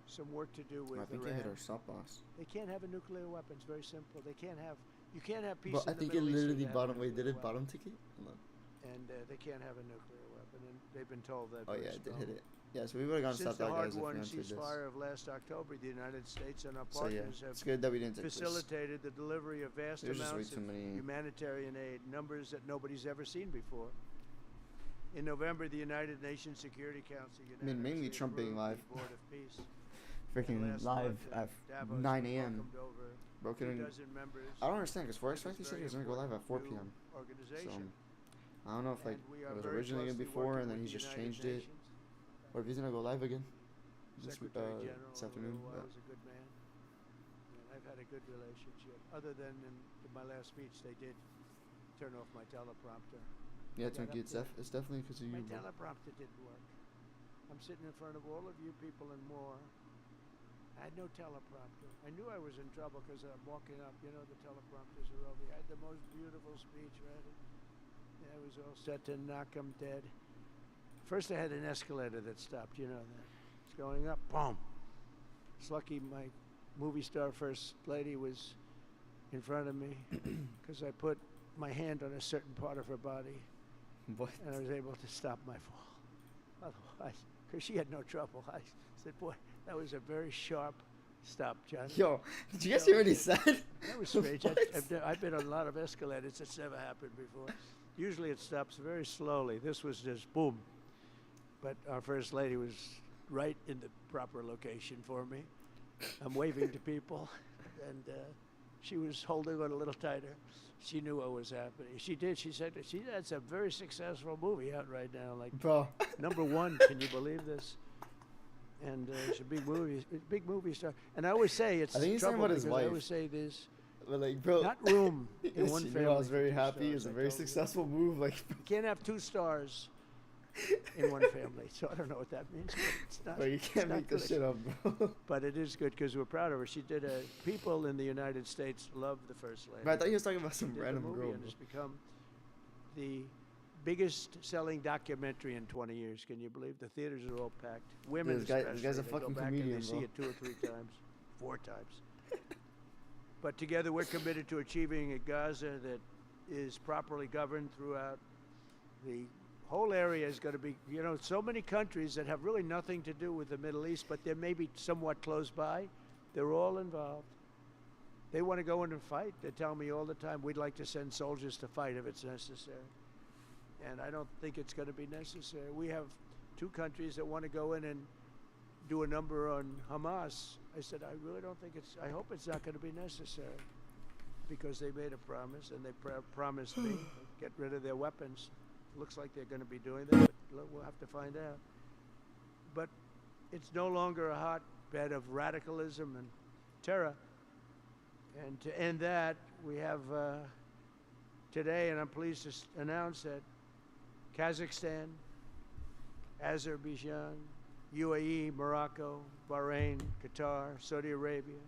[SPEAKER 2] some work to do with
[SPEAKER 1] I think
[SPEAKER 2] Iran.
[SPEAKER 1] it hit our softbox.
[SPEAKER 2] They can't have a nuclear weapon. It's very simple. They can't have. You can't have peace.
[SPEAKER 1] But I
[SPEAKER 2] in the
[SPEAKER 1] think it
[SPEAKER 2] Middle East
[SPEAKER 1] literally
[SPEAKER 2] without
[SPEAKER 1] bottom.
[SPEAKER 2] a
[SPEAKER 1] Wait, did
[SPEAKER 2] nuclear
[SPEAKER 1] it bottom
[SPEAKER 2] weapon.
[SPEAKER 1] ticket? Hold on.
[SPEAKER 2] And they can't have a nuclear weapon, and they've been told that.
[SPEAKER 1] Oh
[SPEAKER 2] very
[SPEAKER 1] yeah, it did hit
[SPEAKER 2] strongly.
[SPEAKER 1] it. Yeah, so we would have gone
[SPEAKER 2] Since
[SPEAKER 1] stopped
[SPEAKER 2] the
[SPEAKER 1] out, guys, if we
[SPEAKER 2] hard-won
[SPEAKER 1] answered this.
[SPEAKER 2] ceasefire of last October, the United States and our
[SPEAKER 1] So yeah,
[SPEAKER 2] partners have
[SPEAKER 1] it's good that we didn't take this.
[SPEAKER 2] facilitated the delivery of vast
[SPEAKER 1] There's just way
[SPEAKER 2] amounts
[SPEAKER 1] too
[SPEAKER 2] of
[SPEAKER 1] many-
[SPEAKER 2] humanitarian aid, numbers that nobody's ever seen before. In November, the United Nations Security Council
[SPEAKER 1] mainly
[SPEAKER 2] unanimously
[SPEAKER 1] Trump being
[SPEAKER 2] approved
[SPEAKER 1] live.
[SPEAKER 2] the Board of Peace.
[SPEAKER 1] Freaking
[SPEAKER 2] Last
[SPEAKER 1] live
[SPEAKER 2] month,
[SPEAKER 1] at
[SPEAKER 2] Davos
[SPEAKER 1] 9 a.m.
[SPEAKER 2] welcomed over
[SPEAKER 1] Broken
[SPEAKER 2] 2
[SPEAKER 1] in.
[SPEAKER 2] dozen members
[SPEAKER 1] I don't understand because Forex
[SPEAKER 2] of
[SPEAKER 1] Factory
[SPEAKER 2] this
[SPEAKER 1] said he was
[SPEAKER 2] very
[SPEAKER 1] gonna go live at 4
[SPEAKER 2] important
[SPEAKER 1] p.m.
[SPEAKER 2] new organization.
[SPEAKER 1] I don't know if like
[SPEAKER 2] And we
[SPEAKER 1] it
[SPEAKER 2] are
[SPEAKER 1] was
[SPEAKER 2] very
[SPEAKER 1] originally gonna be
[SPEAKER 2] closely
[SPEAKER 1] 4 and
[SPEAKER 2] working
[SPEAKER 1] then he
[SPEAKER 2] with the
[SPEAKER 1] just
[SPEAKER 2] United
[SPEAKER 1] changed it,
[SPEAKER 2] Nations.
[SPEAKER 1] or if he's gonna go live again
[SPEAKER 2] Secretary General
[SPEAKER 1] this afternoon.
[SPEAKER 2] Lou was a good man, and I've had a good relationship. Other than in my last speech, they did turn off my teleprompter.
[SPEAKER 1] Yeah,
[SPEAKER 2] got
[SPEAKER 1] Twinkie,
[SPEAKER 2] up there.
[SPEAKER 1] it's definitely because of
[SPEAKER 2] My
[SPEAKER 1] you, bro.
[SPEAKER 2] teleprompter didn't work. I'm sitting in front of all of you people and more. I had no teleprompter. I knew I was in trouble because I'm walking up. You know, the teleprompters are over. I had the most beautiful speech ready. I was all set to knock 'em dead. First, I had an escalator that stopped. You know that. It's going up. Boom. It's lucky my movie star first lady was in front of me because I put my hand on a certain part of her body
[SPEAKER 1] What?
[SPEAKER 2] and I was able to stop my fall. Otherwise, because she had no trouble. I said, boy, that was a very sharp stop, John.
[SPEAKER 1] Yo, did you guys hear what he said?
[SPEAKER 2] That was strange.
[SPEAKER 1] What?
[SPEAKER 2] I've been on a lot of escalators. It's never happened before. Usually it stops very slowly. This was just boom. But our first lady was right in the proper location for me. I'm waving to people, and she was holding on a little tighter. She knew what was happening. She did. She said, that's a very successful movie out right now. Like,
[SPEAKER 1] Bro.
[SPEAKER 2] #1, can you believe this? And it's a big movie star. And I always say it's
[SPEAKER 1] I think he's talking
[SPEAKER 2] trouble
[SPEAKER 1] about his
[SPEAKER 2] because I
[SPEAKER 1] wife.
[SPEAKER 2] always say this,
[SPEAKER 1] But like, bro,
[SPEAKER 2] not room in
[SPEAKER 1] yes,
[SPEAKER 2] one
[SPEAKER 1] you
[SPEAKER 2] family.
[SPEAKER 1] know, I was
[SPEAKER 2] for
[SPEAKER 1] very
[SPEAKER 2] 2
[SPEAKER 1] happy. It was
[SPEAKER 2] stars,
[SPEAKER 1] a
[SPEAKER 2] I
[SPEAKER 1] very
[SPEAKER 2] told you.
[SPEAKER 1] successful move. Like,
[SPEAKER 2] You can't have 2 stars in one family, so I don't know what that means. But it's not.
[SPEAKER 1] bro, you
[SPEAKER 2] it's
[SPEAKER 1] can't
[SPEAKER 2] not
[SPEAKER 1] make this
[SPEAKER 2] good.
[SPEAKER 1] shit up, bro.
[SPEAKER 2] But it is good because we're proud of her. She did people in the United States love the First Lady.
[SPEAKER 1] But I thought he was talking about
[SPEAKER 2] She
[SPEAKER 1] some
[SPEAKER 2] did
[SPEAKER 1] random
[SPEAKER 2] the movie
[SPEAKER 1] girl.
[SPEAKER 2] and
[SPEAKER 1] Bro.
[SPEAKER 2] it's become the biggest selling documentary in 20 years. Can you believe? The theaters are all packed. Women
[SPEAKER 1] This guy's a
[SPEAKER 2] especially, they
[SPEAKER 1] fucking
[SPEAKER 2] go back
[SPEAKER 1] comedian,
[SPEAKER 2] and they
[SPEAKER 1] bro.
[SPEAKER 2] see it 2 or 3 times, 4 times. But together we're committed to achieving a Gaza that is properly governed throughout. The whole area is going to be, so many countries that have really nothing to do with the Middle East, but they're maybe somewhat close by. They're all involved. They want to go in and fight. They tell me all the time, we'd like to send soldiers to fight if it's necessary. And I don't think it's going to be necessary. We have 2 countries that want to go in and do a number on Hamas. I said, I really don't think I hope it's not going to be necessary, because they made a promise, and they promised me get rid of their weapons. Looks like they're going to be doing that, but we'll have to find out. But it's no longer a hotbed of radicalism and terror. And to end that, we have today, and I'm pleased to announce that Kazakhstan, Azerbaijan, UAE, Morocco, Bahrain, Qatar, Saudi Arabia,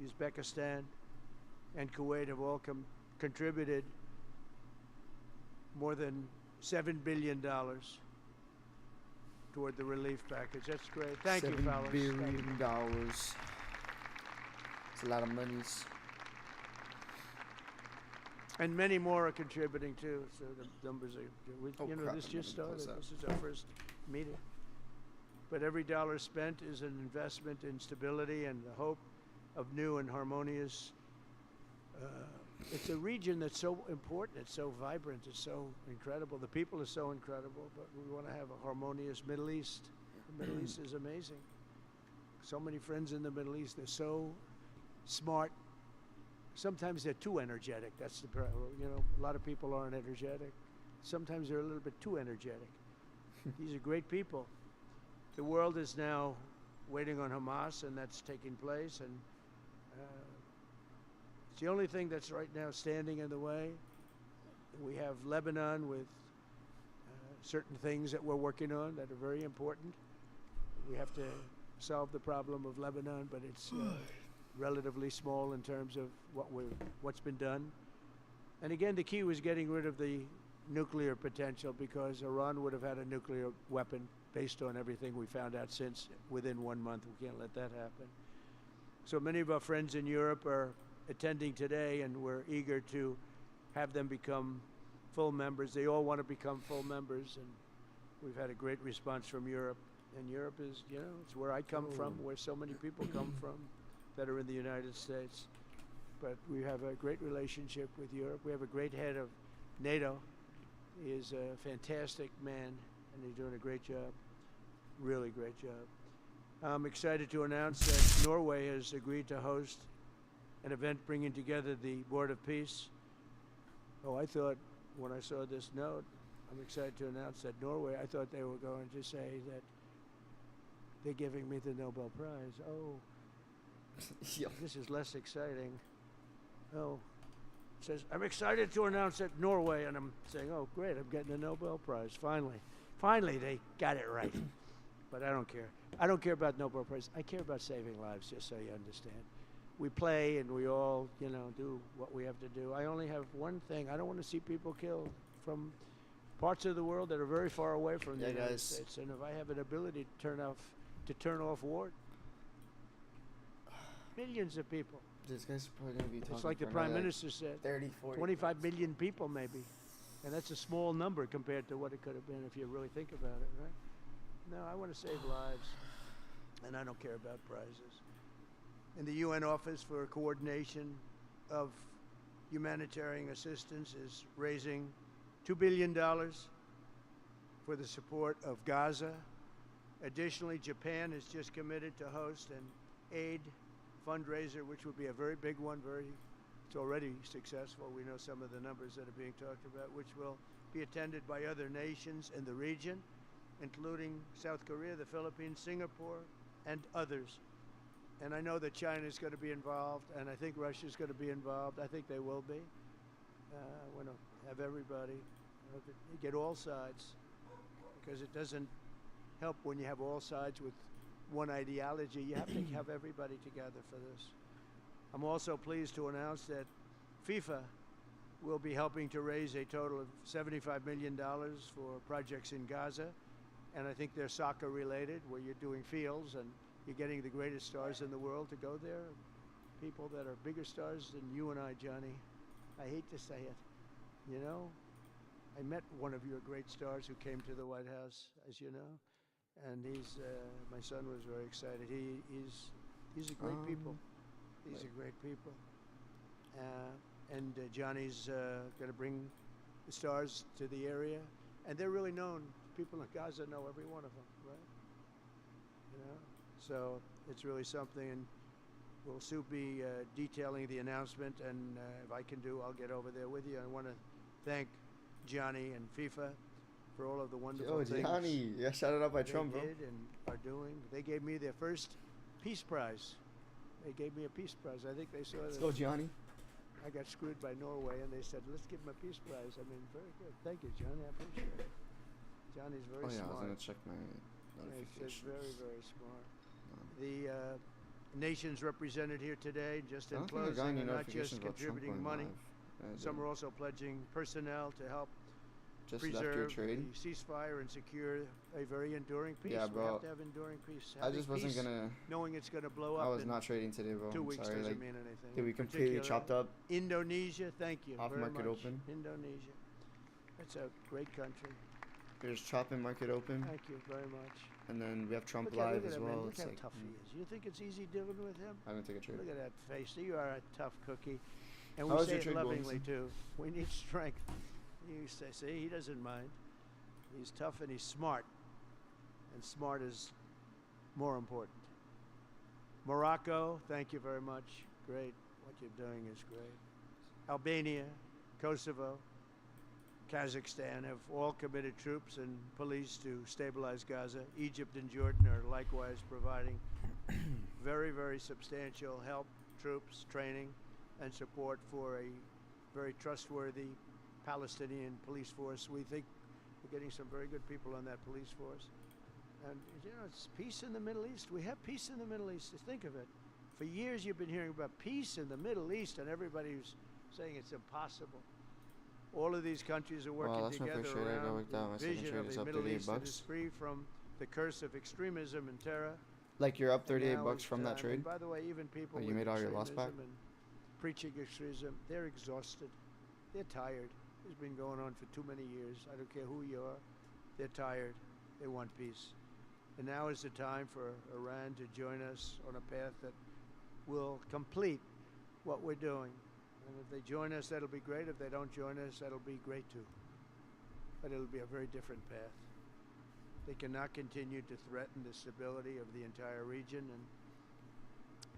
[SPEAKER 2] Uzbekistan, and Kuwait have all contributed more than $7 billion toward the relief package. That's great. Thank you, fellas.
[SPEAKER 1] $7
[SPEAKER 2] Thank you.
[SPEAKER 1] billion. It's a lot of monies.
[SPEAKER 2] And many more are contributing too. So the numbers are,
[SPEAKER 1] Oh, crap,
[SPEAKER 2] this
[SPEAKER 1] I'm
[SPEAKER 2] just
[SPEAKER 1] gonna close
[SPEAKER 2] started.
[SPEAKER 1] that.
[SPEAKER 2] This is our first meeting. But every dollar spent is an investment in stability and the hope of new and harmonious. It's a region that's so important. It's so vibrant. It's so incredible. The people are so incredible. But we want to have a harmonious Middle East. The Middle East is amazing. So many friends in the Middle East. They're so smart. Sometimes they're too energetic. That's the problem. A lot of people aren't energetic. Sometimes they're a little bit too energetic. These are great people. The world is now waiting on Hamas, and that's taking place. And It's the only thing that's right now standing in the way. We have Lebanon with certain things that we're working on that are very important. We have to solve the problem of Lebanon, but it's relatively small in terms of what's been done. And again, the key was getting rid of the nuclear potential, because Iran would have had a nuclear weapon based on everything we found out since within 1 month. We can't let that happen. So many of our friends in Europe are attending today, and we're eager to have them become full members. They all want to become full members, and we've had a great response from Europe. And Europe is, it's where I come from, where so many people come from that are in the United States. But we have a great relationship with Europe. We have a great head of NATO. He is a fantastic man, and he's doing a great job, really great job. I'm excited to announce that Norway has agreed to host an event bringing together the Board of Peace. Oh, I thought when I saw this note, I'm excited to announce that Norway, I thought they were going to say that they're giving me the Nobel Prize. Oh, this is less exciting. Oh, it says, I'm excited to announce that Norway, and I'm saying, oh, great, I'm getting a Nobel Prize, finally. Finally, they got it right. But I don't care. I don't care about Nobel Prize. I care about saving lives, just so you understand. We play and we all, do what we have to do. I only have one thing. I don't want to see people killed from parts of the world that are very far away from the United States. And if I have an ability to turn off war, millions of people.
[SPEAKER 1] This guy's probably going to be talking.
[SPEAKER 2] It's like the Prime Minister said.
[SPEAKER 1] 30, 40
[SPEAKER 2] 25 million people, maybe. And that's a small number compared to what it could have been if you really think about it, right? No, I want to save lives, and I don't care about prizes. And the UN Office for Coordination of Humanitarian Assistance is raising $2 billion for the support of Gaza. Additionally, Japan has just committed to host an aid fundraiser, which will be a very big one. It's already successful. We know some of the numbers that are being talked about, which will be attended by other nations in the region, including South Korea, the Philippines, Singapore, and others. And I know that China is going to be involved, and I think Russia is going to be involved. I think they will be. I want to have everybody, get all sides, because it doesn't help when you have all sides with one ideology. You have to have everybody together for this. I'm also pleased to announce that FIFA will be helping to raise a total of $75 million for projects in Gaza. And I think they're soccer related, where you're doing fields and you're getting the greatest stars in the world to go there. People that are bigger stars than you and I, Johnny. I hate to say it. I met one of your great stars who came to the White House, as you know. And my son was very excited. He's a great people. He's a great people. And Johnny's going to bring the stars to the area. And they're really known. People in Gaza know every one of them, right? So it's really something, and we'll soon be detailing the announcement, and if I can do, I'll get over there with you. I want to thank Johnny and FIFA for all of the wonderful things.
[SPEAKER 1] Johnny, yeah, shouted out by Trump, bro.
[SPEAKER 2] They did and are doing. They gave me their first Peace Prize. They gave me a Peace Prize. I think they saw that.
[SPEAKER 1] Let's go, Johnny.
[SPEAKER 2] I got screwed by Norway, and they said, let's give him a Peace Prize. I mean, very good. Thank you, Johnny. I appreciate it. Johnny's very smart.
[SPEAKER 1] I was going to check my notifications.
[SPEAKER 2] He's very, very smart. The nations represented here today, just in closing, are not just contributing money. Some are also pledging personnel to help preserve the ceasefire and secure a very enduring peace.
[SPEAKER 1] Yeah, bro.
[SPEAKER 2] We have to have enduring peace.
[SPEAKER 1] I just wasn't gonna.
[SPEAKER 2] Knowing it's gonna blow up.
[SPEAKER 1] I was not trading today, bro.
[SPEAKER 2] 2 weeks doesn't mean anything.
[SPEAKER 1] Did we completely chopped up?
[SPEAKER 2] Indonesia, thank you.
[SPEAKER 1] Off
[SPEAKER 2] very
[SPEAKER 1] market
[SPEAKER 2] much.
[SPEAKER 1] open.
[SPEAKER 2] Indonesia. It's a great country.
[SPEAKER 1] There's chopping market open.
[SPEAKER 2] Thank you very much.
[SPEAKER 1] And then we have Trump
[SPEAKER 2] look
[SPEAKER 1] live
[SPEAKER 2] at
[SPEAKER 1] as
[SPEAKER 2] him,
[SPEAKER 1] well.
[SPEAKER 2] Man. Look
[SPEAKER 1] It's
[SPEAKER 2] how
[SPEAKER 1] like,
[SPEAKER 2] tough he is. You think it's easy dealing with him?
[SPEAKER 1] I didn't take a trade.
[SPEAKER 2] Look at that face. You are a tough cookie. And
[SPEAKER 1] How
[SPEAKER 2] we
[SPEAKER 1] was
[SPEAKER 2] say
[SPEAKER 1] your
[SPEAKER 2] it
[SPEAKER 1] trade,
[SPEAKER 2] lovingly,
[SPEAKER 1] Williamson?
[SPEAKER 2] too. We need strength. You say, see, he doesn't mind. He's tough and he's smart. And smart is more important. Morocco, thank you very much. Great. What you're doing is great. Albania, Kosovo, Kazakhstan have all committed troops and police to stabilize Gaza. Egypt and Jordan are likewise providing very, very substantial help, troops, training, and support for a very trustworthy Palestinian police force. We think we're getting some very good people on that police force. And, you know, it's peace in the Middle East. We have peace in the Middle East. Think of it. For years you've been hearing about peace in the Middle East, and everybody's saying it's impossible. All of these countries are working
[SPEAKER 1] Well, that's my
[SPEAKER 2] together
[SPEAKER 1] first trade. I
[SPEAKER 2] around
[SPEAKER 1] worked out. My
[SPEAKER 2] the
[SPEAKER 1] second
[SPEAKER 2] vision
[SPEAKER 1] trade
[SPEAKER 2] of
[SPEAKER 1] is
[SPEAKER 2] a
[SPEAKER 1] up
[SPEAKER 2] Middle
[SPEAKER 1] 38
[SPEAKER 2] East that is
[SPEAKER 1] bucks.
[SPEAKER 2] free from the curse of extremism and terror.
[SPEAKER 1] Like you're up
[SPEAKER 2] And
[SPEAKER 1] 38
[SPEAKER 2] now
[SPEAKER 1] bucks
[SPEAKER 2] is
[SPEAKER 1] from that
[SPEAKER 2] time.
[SPEAKER 1] trade.
[SPEAKER 2] And by the way, even people
[SPEAKER 1] Oh, you
[SPEAKER 2] with
[SPEAKER 1] made all your loss back?
[SPEAKER 2] extremism and preaching extremism, they're exhausted. They're tired. It's been going on for too many years. I don't care who you are. They're tired. They want peace. And now is the time for Iran to join us on a path that will complete what we're doing. And if they join us, that'll be great. If they don't join us, that'll be great too. But it'll be a very different path. They cannot continue to threaten the stability of the entire region, and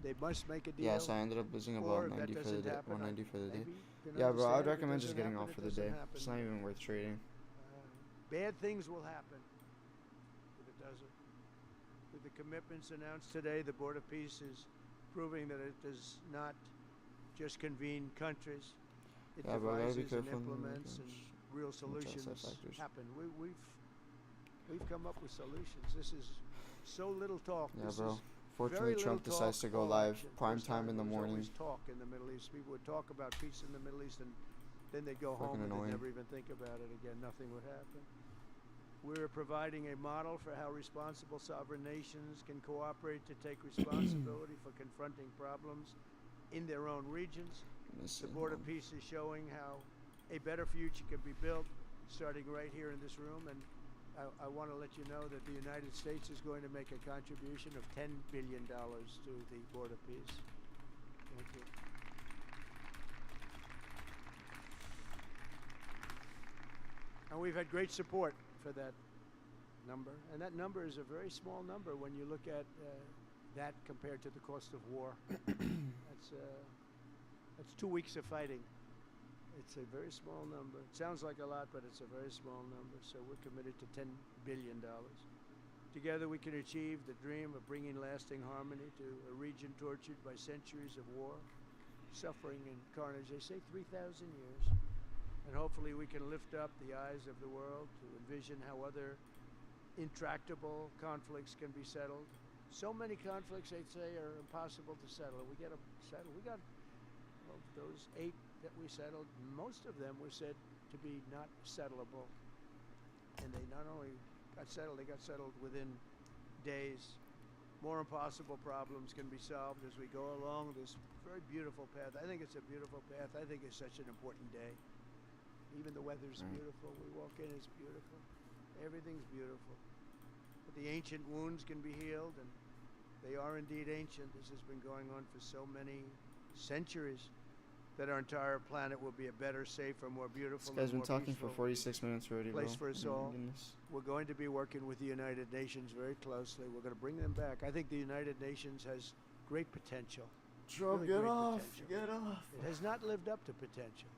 [SPEAKER 2] they must make a deal.
[SPEAKER 1] Yes, I ended up losing
[SPEAKER 2] or
[SPEAKER 1] about
[SPEAKER 2] if that
[SPEAKER 1] 90 for the
[SPEAKER 2] doesn't
[SPEAKER 1] day.
[SPEAKER 2] happen,
[SPEAKER 1] 190 for the day.
[SPEAKER 2] maybe you can
[SPEAKER 1] Yeah, bro,
[SPEAKER 2] understand
[SPEAKER 1] I'd
[SPEAKER 2] if it
[SPEAKER 1] recommend just
[SPEAKER 2] doesn't
[SPEAKER 1] getting
[SPEAKER 2] happen,
[SPEAKER 1] off
[SPEAKER 2] it
[SPEAKER 1] for the
[SPEAKER 2] doesn't
[SPEAKER 1] day.
[SPEAKER 2] happen.
[SPEAKER 1] It's not even worth trading.
[SPEAKER 2] Bad things will happen if it doesn't. With the commitments announced today, the Board of Peace is proving that it does not just convene countries. It
[SPEAKER 1] Yeah, bro, gotta be
[SPEAKER 2] devises and
[SPEAKER 1] careful.
[SPEAKER 2] implements, and real solutions
[SPEAKER 1] factors.
[SPEAKER 2] happen. We've come up with solutions. This is so little talk.
[SPEAKER 1] Yeah,
[SPEAKER 2] This
[SPEAKER 1] bro.
[SPEAKER 2] is
[SPEAKER 1] Fortunately,
[SPEAKER 2] very
[SPEAKER 1] Trump
[SPEAKER 2] little
[SPEAKER 1] decides
[SPEAKER 2] talk,
[SPEAKER 1] to go
[SPEAKER 2] all
[SPEAKER 1] live
[SPEAKER 2] action.
[SPEAKER 1] prime
[SPEAKER 2] First
[SPEAKER 1] time in the
[SPEAKER 2] it was
[SPEAKER 1] morning.
[SPEAKER 2] always talk in the Middle East. People would talk about peace in the Middle East, and then they'd go home
[SPEAKER 1] Fucking
[SPEAKER 2] and
[SPEAKER 1] annoying.
[SPEAKER 2] they'd never even think about it again. Nothing would happen. We're providing a model for how responsible sovereign nations can cooperate to take responsibility for confronting problems in their own regions. The Board of Peace is showing how a better future can be built, starting right here in this room. And I want to let you know that the United States is going to make a contribution of $10 billion to the Board of Peace. Thank you. And we've had great support for that number. And that number is a very small number when you look at that compared to the cost of war. That's 2 weeks of fighting. It's a very small number. It sounds like a lot, but it's a very small number. So we're committed to $10 billion. Together we can achieve the dream of bringing lasting harmony to a region tortured by centuries of war, suffering, and carnage. They say 3,000 years. And hopefully we can lift up the eyes of the world to envision how other intractable conflicts can be settled. So many conflicts, they'd say, are impossible to settle. We get them settled. We got, of those 8 that we settled, most of them were said to be not settleable. And they not only got settled, they got settled within days. More impossible problems can be solved as we go along this very beautiful path. I think it's a beautiful path. I think it's such an important day. Even the weather's beautiful. We walk in, it's beautiful. Everything's beautiful. But the ancient wounds can be healed, and they are indeed ancient. This has been going on for so many centuries that our entire planet will be a better, safer, more beautiful,
[SPEAKER 1] This guy's
[SPEAKER 2] and
[SPEAKER 1] been
[SPEAKER 2] more
[SPEAKER 1] talking for
[SPEAKER 2] peaceful
[SPEAKER 1] 46 minutes already, bro.
[SPEAKER 2] place for us
[SPEAKER 1] Oh my
[SPEAKER 2] all.
[SPEAKER 1] goodness.
[SPEAKER 2] We're going to be working with the United Nations very closely. We're going to bring them back. I think the United Nations has great potential.
[SPEAKER 1] Trump,
[SPEAKER 2] Really
[SPEAKER 1] get
[SPEAKER 2] great
[SPEAKER 1] off!
[SPEAKER 2] potential.
[SPEAKER 1] Get off!
[SPEAKER 2] It has not lived up to potential.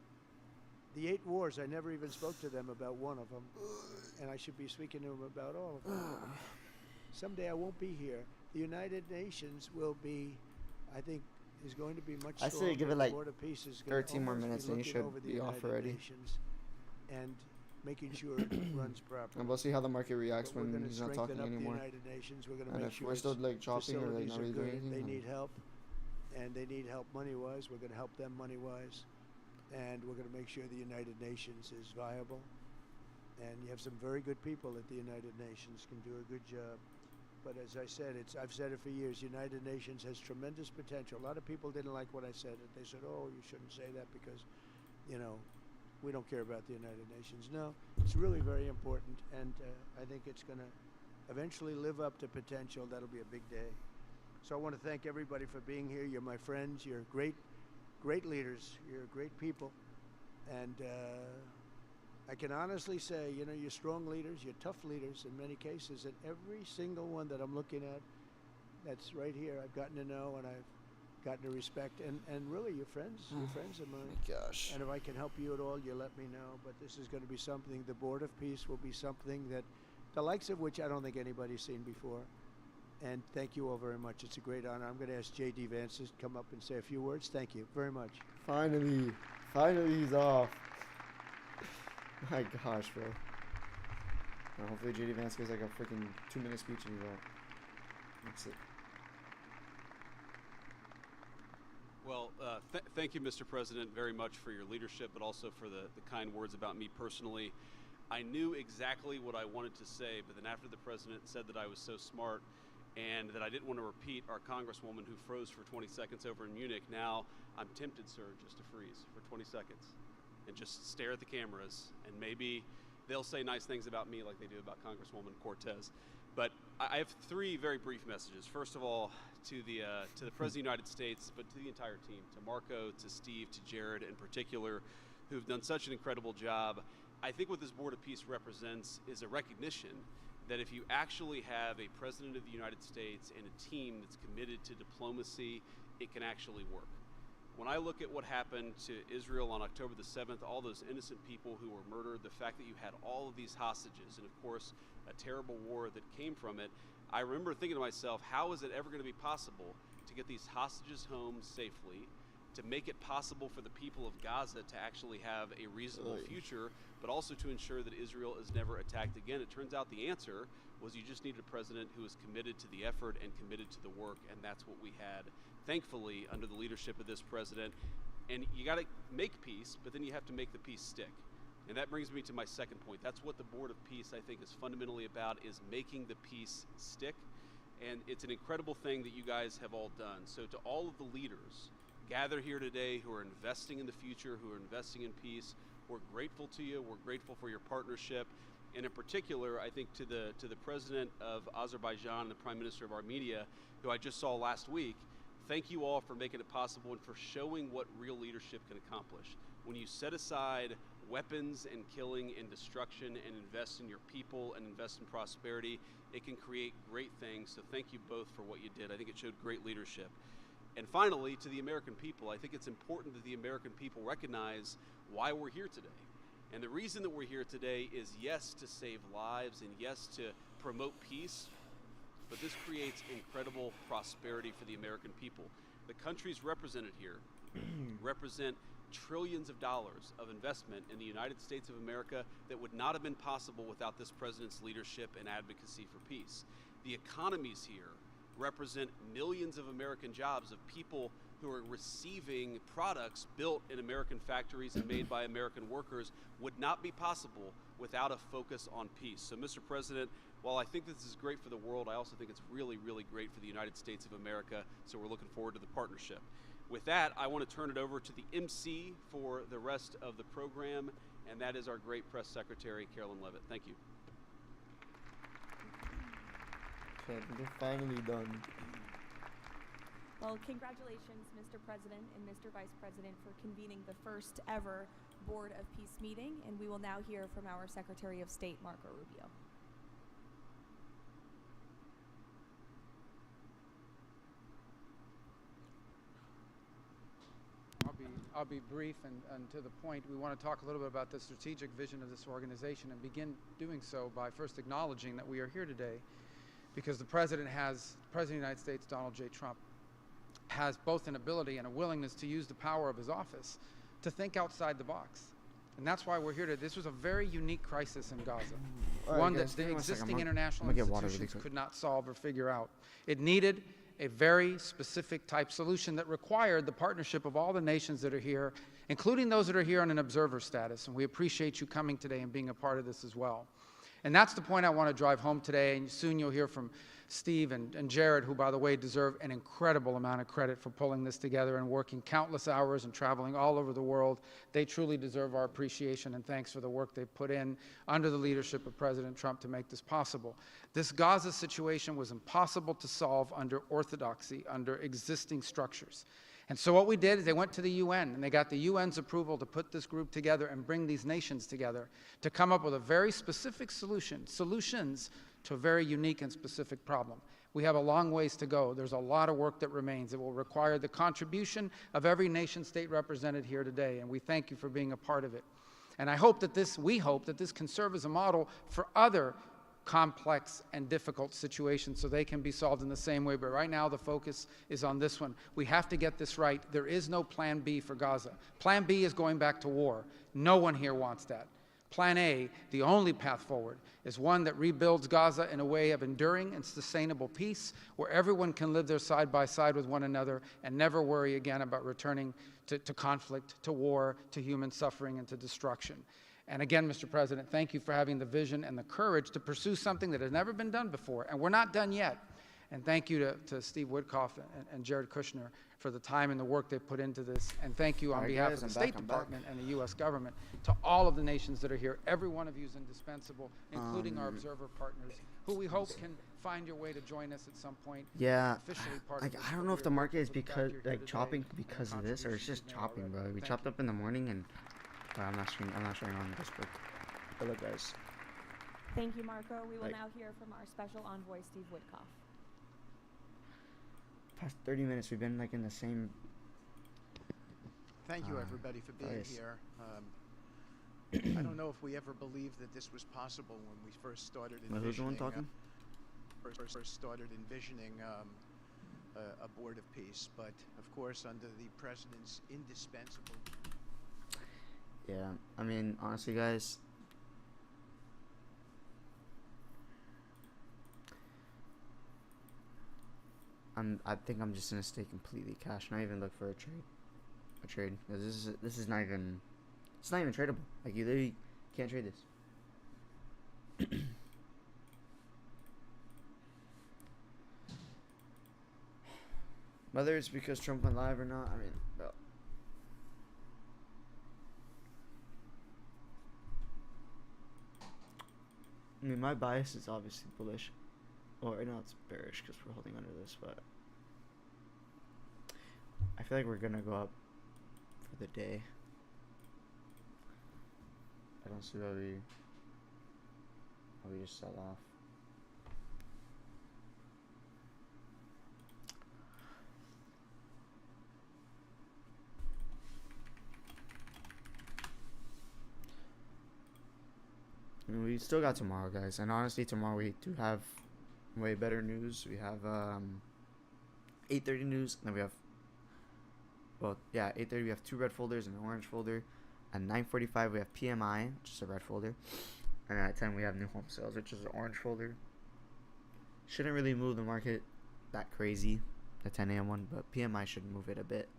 [SPEAKER 2] The 8 wars, I never even spoke to them about one of them, and I should be speaking to them about all of them. Someday I won't be here. The United Nations will be, I think, is going to be much
[SPEAKER 1] I
[SPEAKER 2] stronger.
[SPEAKER 1] say give it
[SPEAKER 2] The
[SPEAKER 1] like
[SPEAKER 2] Board of Peace is gonna
[SPEAKER 1] 13 more
[SPEAKER 2] almost be
[SPEAKER 1] minutes and you
[SPEAKER 2] looking
[SPEAKER 1] should
[SPEAKER 2] over the
[SPEAKER 1] be off
[SPEAKER 2] United
[SPEAKER 1] already.
[SPEAKER 2] Nations and making sure it runs properly.
[SPEAKER 1] And we'll see how the market reacts
[SPEAKER 2] But we're
[SPEAKER 1] when
[SPEAKER 2] gonna
[SPEAKER 1] he's not
[SPEAKER 2] strengthen
[SPEAKER 1] talking
[SPEAKER 2] up
[SPEAKER 1] anymore.
[SPEAKER 2] the United Nations. We're going to
[SPEAKER 1] And
[SPEAKER 2] make
[SPEAKER 1] if
[SPEAKER 2] sure
[SPEAKER 1] we're still
[SPEAKER 2] its
[SPEAKER 1] like chopping or like
[SPEAKER 2] facilities
[SPEAKER 1] not
[SPEAKER 2] are
[SPEAKER 1] really doing
[SPEAKER 2] good.
[SPEAKER 1] anything,
[SPEAKER 2] They
[SPEAKER 1] then-
[SPEAKER 2] need help, and they need help money-wise. We're going to help them money-wise, and we're going to make sure the United Nations is viable. And you have some very good people at the United Nations can do a good job. But as I said, I've said it for years. United Nations has tremendous potential. A lot of people didn't like what I said. They said, "Oh, you shouldn't say that because, you know, we don't care about the United Nations." No, it's really very important, and I think it's going to eventually live up to potential. That'll be a big day. So I want to thank everybody for being here. You're my friends. You're great, great leaders. You're great people, and I can honestly say, you know, you're strong leaders, you're tough leaders in many cases, and every single one that I'm looking at that's right here, I've gotten to know and I've gotten to respect, and really you're friends of mine.
[SPEAKER 1] Gosh.
[SPEAKER 2] And if I can help you at all, you let me know. But this is going to be something, the Board of Peace will be something that, the likes of which I don't think anybody's seen before. And thank you all very much. It's a great honor. I'm going to ask J.D. Vance to come up and say a few words. Thank you very much.
[SPEAKER 1] Finally. Finally he's off. My gosh, bro. Now, hopefully JD Vance gives like a freaking 2-minute speech and he's out. That's it.
[SPEAKER 3] Well, thank you, Mr. President, very much for your leadership, but also for the kind words about me personally. I knew exactly what I wanted to say, but then after the President said that I was so smart and that I didn't want to repeat our Congresswoman who froze for 20 seconds over in Munich, now I'm tempted, sir, just to freeze for 20 seconds and just stare at the cameras, and maybe they'll say nice things about me like they do about Congresswoman Cortez. But I have 3 very brief messages. First of all, to the President of the United States, but to the entire team, to Marco, to Steve, to Jared in particular, who've done such an incredible job. I think what this Board of Peace represents is a recognition that if you actually have a President of the United States and a team that's committed to diplomacy, it can actually work. When I look at what happened to Israel on October the 7th, all those innocent people who were murdered, the fact that you had all of these hostages, and of course, a terrible war that came from it, I remember thinking to myself, how is it ever going to be possible to get these hostages home safely, to make it possible for the people of Gaza to actually have a reasonable future, but also to ensure that Israel is never attacked again? It turns out the answer was you just needed a president who was committed to the effort and committed to the work, and that's what we had, thankfully, under the leadership of this president. And you got to make peace, but then you have to make the peace stick. And that brings me to my second point. That's what the Board of Peace, I think, is fundamentally about, is making the peace stick. And it's an incredible thing that you guys have all done. So to all of the leaders gathered here today who are investing in the future, who are investing in peace, we're grateful to you. We're grateful for your partnership. And in particular, I think to the President of Azerbaijan and the Prime Minister of Armenia, who I just saw last week, thank you all for making it possible and for showing what real leadership can accomplish. When you set aside weapons and killing and destruction and invest in your people and invest in prosperity, it can create great things. So thank you both for what you did. I think it showed great leadership. And finally, to the American people, I think it's important that the American people recognize why we're here today. And the reason that we're here today is, yes, to save lives and yes, to promote peace, but this creates incredible prosperity for the American people. The countries represented here represent trillions of dollars of investment in the United States of America that would not have been possible without this president's leadership and advocacy for peace. The economies here represent millions of American jobs of people who are receiving products built in American factories and made by American workers would not be possible without a focus on peace. So, Mr. President, while I think this is great for the world, I also think it's really, really great for the United States of America, so we're looking forward to the partnership. With that, I want to turn it over to the MC for the rest of the program, and that is our great press secretary, Carolyn Levitt. Thank you.
[SPEAKER 1] Okay, we're finally done.
[SPEAKER 4] Well, congratulations, Mr. President and Mr. Vice President, for convening the first ever Board of Peace meeting, and we will now hear from our Secretary of State, Marco Rubio.
[SPEAKER 5] I'll be brief and to the point. We want to talk a little bit about the strategic vision of this organization and begin doing so by first acknowledging that we are here today because the President of the United States, Donald J. Trump, has both an ability and a willingness to use the power of his office to think outside the box. And that's why we're here today. This was a very unique crisis in Gaza, one that the existing international institutions could not solve or figure out. It needed a very specific type solution that required the partnership of all the nations that are here, including those that are here on an observer status. And we appreciate you coming today and being a part of this as well. And that's the point I want to drive home today. And soon you'll hear from Steve and Jared, who, by the way, deserve an incredible amount of credit for pulling this together and working countless hours and traveling all over the world. They truly deserve our appreciation and thanks for the work they've put in under the leadership of President Trump to make this possible. This Gaza situation was impossible to solve under orthodoxy, under existing structures. And so what we did is they went to the UN, and they got the UN's approval to put this group together and bring these nations together to come up with a very specific solutions to a very unique and specific problem. We have a long ways to go. There's a lot of work that remains. It will require the contribution of every nation state represented here today, and we thank you for being a part of it. And we hope that this can serve as a model for other complex and difficult situations so they can be solved in the same way. But right now the focus is on this one. We have to get this right. There is no plan B for Gaza. Plan B is going back to war. No one here wants that. Plan A, the only path forward, is one that rebuilds Gaza in a way of enduring and sustainable peace where everyone can live there side by side with one another and never worry again about returning to conflict, to war, to human suffering, and to destruction. And again, Mr. President, thank you for having the vision and the courage to pursue something that has never been done before, and we're not done yet. And thank you to Steve Woodcock and Jared Kushner for the time and the work they put into this. And thank you on
[SPEAKER 1] All right,
[SPEAKER 5] behalf
[SPEAKER 1] guys,
[SPEAKER 5] of the
[SPEAKER 1] I'm
[SPEAKER 5] State
[SPEAKER 1] back.
[SPEAKER 5] Department and the U.S. government to all of the nations that are here. Every one of you is indispensable, including our observer partners, who we hope can find your way to join us at some point.
[SPEAKER 1] Yeah,
[SPEAKER 5] Officially part
[SPEAKER 1] like
[SPEAKER 5] of this,
[SPEAKER 1] I
[SPEAKER 5] but
[SPEAKER 1] don't know
[SPEAKER 5] we
[SPEAKER 1] if the
[SPEAKER 5] are
[SPEAKER 1] market is
[SPEAKER 5] grateful for the
[SPEAKER 1] because
[SPEAKER 5] fact you're here
[SPEAKER 1] like
[SPEAKER 5] today
[SPEAKER 1] chopping
[SPEAKER 5] and the
[SPEAKER 1] because of this, or it's
[SPEAKER 5] contributions
[SPEAKER 1] just
[SPEAKER 5] you've made
[SPEAKER 1] chopping, bro.
[SPEAKER 5] already.
[SPEAKER 1] We
[SPEAKER 5] Thank
[SPEAKER 1] chopped
[SPEAKER 5] you.
[SPEAKER 1] up in the morning, and I'm not showing on this, but look, guys.
[SPEAKER 4] Thank you, Marco. We will
[SPEAKER 1] Like-
[SPEAKER 4] now hear from our special envoy, Steve Woodcock.
[SPEAKER 1] Past 30 minutes, we've been like in the same.
[SPEAKER 6] Thank you, everybody, for being
[SPEAKER 1] place.
[SPEAKER 6] here. I don't know if we ever believed that this was possible when we first started
[SPEAKER 1] Wait, who's the one
[SPEAKER 6] envisioning.
[SPEAKER 1] talking?
[SPEAKER 6] First started envisioning a board of peace, but of course, under the president's indispensable.
[SPEAKER 1] Yeah, I mean, honestly, guys. I think I'm just gonna stay completely cash, not even look for a trade. 'Cause this is not even, it's not even tradable. Like, you literally can't trade this. Whether it's because Trump went live or not, I mean, bro. I mean, my bias is obviously bullish. Well, right now it's bearish because we're holding under this, but I feel like we're gonna go up for the day. I don't see why we just sell off. I mean, we still got tomorrow, guys, and honestly, tomorrow we do have way better news. We have 8:30 news, and then we have, well, yeah, 8:30 we have 2 red folders and an orange folder. At 9:45 we have PMI, which is a red folder, and at 10 we have new home sales, which is an orange folder. Shouldn't really move the market that crazy, the 10 a.m. one, but PMI should move it a bit.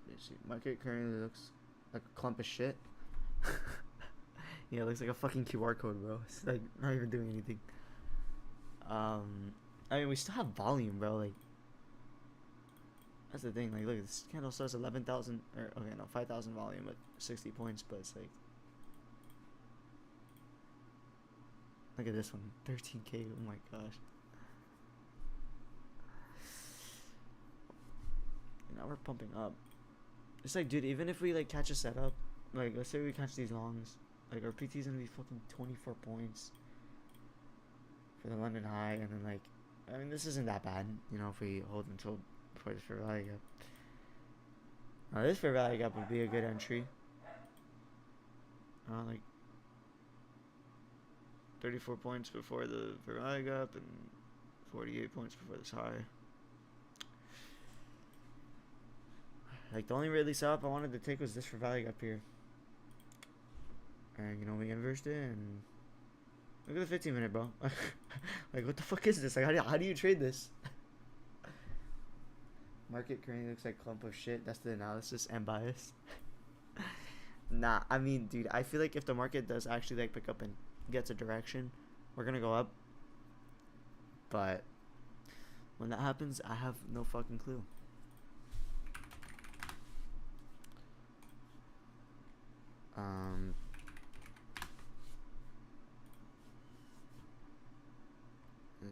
[SPEAKER 1] Let's see. Market currently looks like a clump of shit. Yeah, it looks like a fucking QR code, bro. It's like not even doing anything. I mean, we still have volume, bro. Like, that's the thing. Like, look, this candle says 11,000, or okay, no, 5,000 volume at 60 points, but it's like, look at this one, 13K. Oh my gosh. Now we're pumping up. It's like, dude, even if we like catch a setup, like let's say we catch these longs, like our PT is gonna be fucking 24 points for the London high, and then like, I mean, this isn't that bad, you know, if we hold until before this fair value gap. Now this fair value gap would be a good entry. Like 34 points before the fair value gap and 48 points before this high. Like, the only really sell up I wanted to take was this for value up here. And, you know, we inversed it, and look at the 15-minute, bro. Like, what the fuck is this? Like, how do you trade this? Market currently looks like clump of shit. That's the analysis and bias. Nah, I mean, dude, I feel like if the market does actually, like, pick up and gets a direction, we're gonna go up. But when that happens, I have no fucking clue.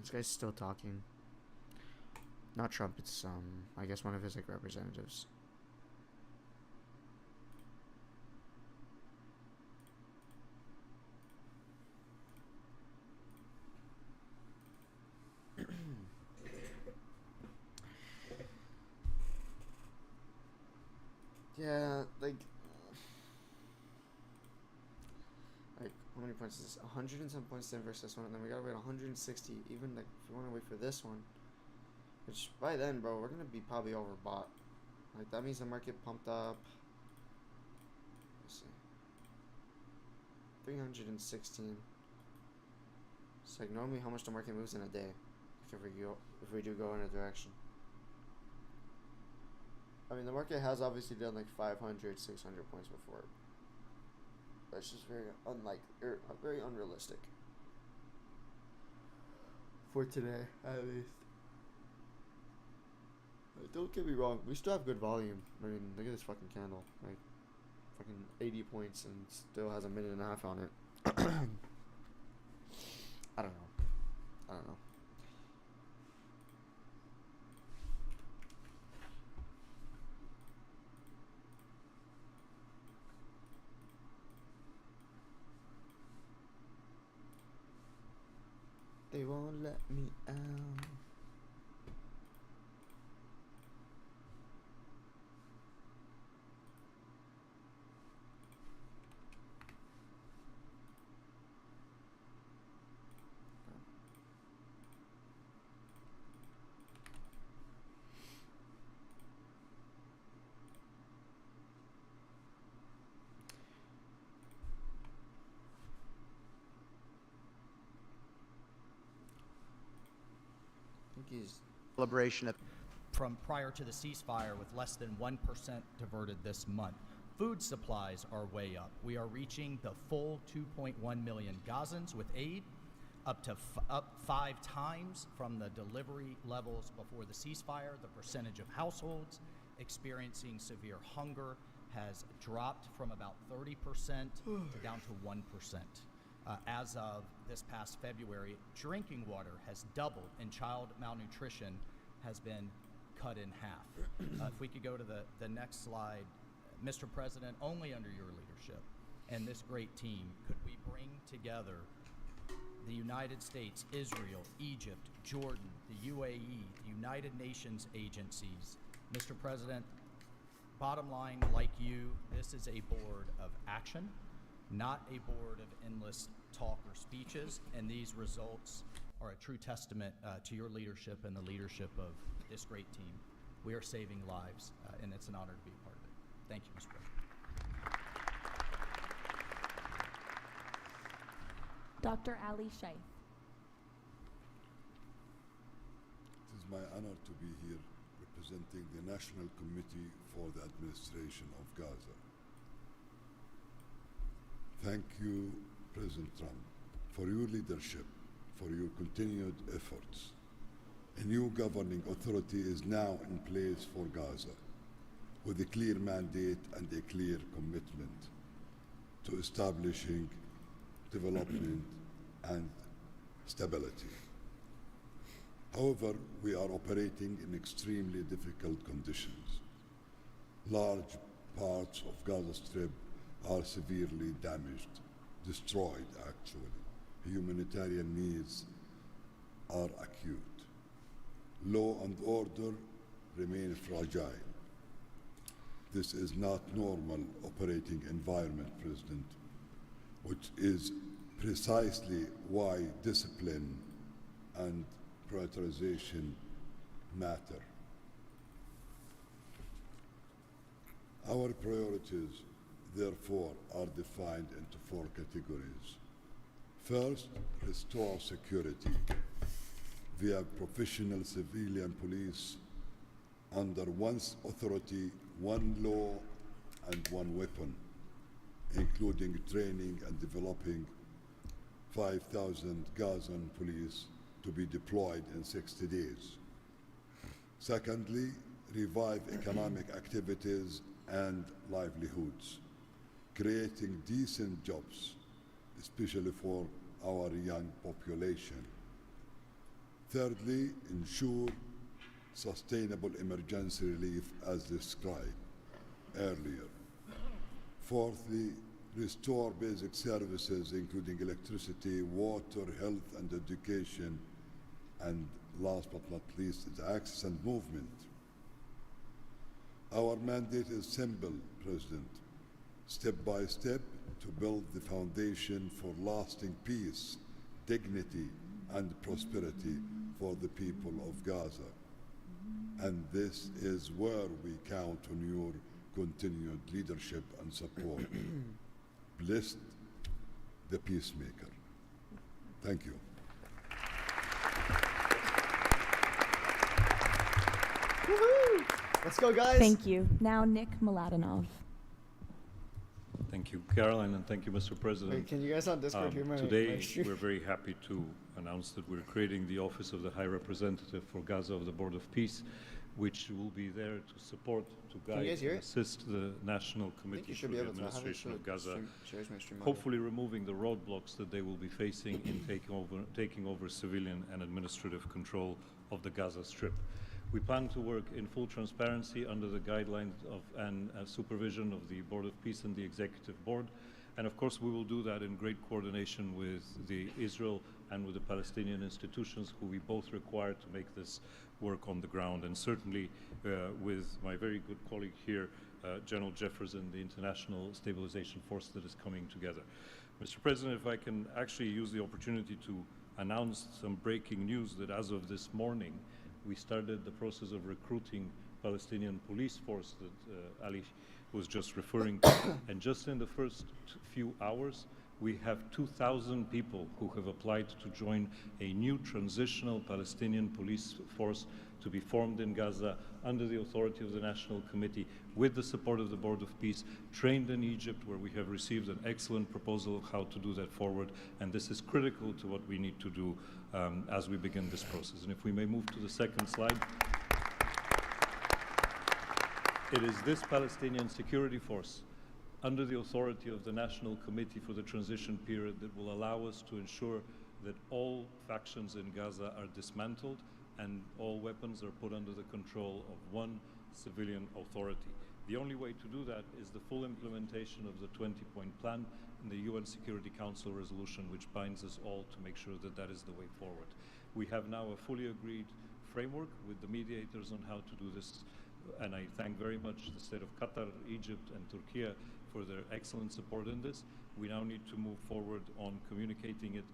[SPEAKER 1] This guy's still talking. Not Trump, it's I guess one of his like representatives. Yeah, like many points is this? 100 and some points to inverse this one, and then we gotta wait 160. Even like if you want to wait for this one, which by then, bro, we're gonna be probably overbought. Like that means the market pumped up. Let's see. 316. It's like normally how much the market moves in a day, if we do go in a direction. I mean, the market has obviously done like 500, 600 points before. But it's just very very unrealistic. For today, at least. Don't get me wrong, we still have good volume. I mean, look at this fucking candle. Like, fucking 80 points and still has a minute and a half on it. I don't know. They won't let me out.
[SPEAKER 6] Celebration of
[SPEAKER 7] from prior to the ceasefire, with less than 1% diverted this month. Food supplies are way up. We are reaching the full 2.1 million Gazans with aid, up 5 times from the delivery levels before the ceasefire. The percentage of households experiencing severe hunger has dropped from about 30% to down to 1%. As of this past February, drinking water has doubled, and child malnutrition has been cut in half. If we could go to the next slide, Mr. President, only under your leadership and this great team could we bring together the United States, Israel, Egypt, Jordan, the UAE, the United Nations agencies. Mr. President, bottom line, like you, this is a board of action, not a board of endless talk or speeches, and these results are a true testament to your leadership and the leadership of this great team. We are saving lives, and it's an honor to be a part of it. Thank you, Mr. President.
[SPEAKER 4] Dr. Ali Sheikh.
[SPEAKER 8] It is my honor to be here representing the National Committee for the Administration of Gaza. Thank you, President Trump, for your leadership, for your continued efforts. A new governing authority is now in place for Gaza, with a clear mandate and a clear commitment to establishing development and stability. However, we are operating in extremely difficult conditions. Large parts of Gaza Strip are severely damaged, destroyed actually. Humanitarian needs are acute. Law and order remain fragile. This is not normal operating environment, President, which is precisely why discipline and prioritization matter. Our priorities, therefore, are defined into 4 categories. First, restore security via professional civilian police under one authority, one law, and one weapon, including training and developing 5,000 Gazan police to be deployed in 60 days. Secondly, revive economic activities and livelihoods, creating decent jobs, especially for our young population. Thirdly, ensure sustainable emergency relief as described earlier. Fourthly, restore basic services including electricity, water, health, and education. And last but not least is access and movement. Our mandate is simple, President. step by step, to build the foundation for lasting peace, dignity, and prosperity for the people of Gaza. And this is where we count on your continued leadership and support. Blessed the peacemaker. Thank you.
[SPEAKER 1] Woohoo! Let's go, guys.
[SPEAKER 4] Thank you. Now Nick Mladenov.
[SPEAKER 9] Thank you, Caroline, and thank you, Mr. President.
[SPEAKER 1] Wait, can you guys on Discord hear my
[SPEAKER 9] Today,
[SPEAKER 1] my stream?
[SPEAKER 9] we're very happy to announce that we're creating the Office of the High Representative for Gaza of the Board of Peace, which will be there to support, to
[SPEAKER 1] Can you
[SPEAKER 9] guide,
[SPEAKER 1] guys hear
[SPEAKER 9] and
[SPEAKER 1] it?
[SPEAKER 9] assist the National
[SPEAKER 1] I think
[SPEAKER 9] Committee
[SPEAKER 1] you
[SPEAKER 9] for
[SPEAKER 1] should be
[SPEAKER 9] the
[SPEAKER 1] able to. I haven't
[SPEAKER 9] Administration of Gaza,
[SPEAKER 1] shares my stream audio.
[SPEAKER 9] hopefully removing the roadblocks that they will be facing in taking over civilian and administrative control of the Gaza Strip. We plan to work in full transparency under the guidelines of and supervision of the Board of Peace and the Executive Board. And of course, we will do that in great coordination with the Israel and with the Palestinian institutions, who we both require to make this work on the ground. And certainly with my very good colleague here, General Jefferson, the International Stabilization Force that is coming together. Mr. President, if I can actually use the opportunity to announce some breaking news that as of this morning, we started the process of recruiting Palestinian police force that Ali was just referring to. And just in the first few hours, we have 2,000 people who have applied to join a new transitional Palestinian police force to be formed in Gaza under the authority of the National Committee, with the support of the Board of Peace, trained in Egypt, where we have received an excellent proposal of how to do that forward. And this is critical to what we need to do as we begin this process. And if we may move to the second slide. It is this Palestinian security force, under the authority of the National Committee for the Transition Period, that will allow us to ensure that all factions in Gaza are dismantled and all weapons are put under the control of one civilian authority. The only way to do that is the full implementation of the 20-point plan and the UN Security Council resolution, which binds us all to make sure that that is the way forward. We have now a fully agreed framework with the mediators on how to do this, and I thank very much the state of Qatar, Egypt, and Turkey for their excellent support in this. We now need to move forward on communicating it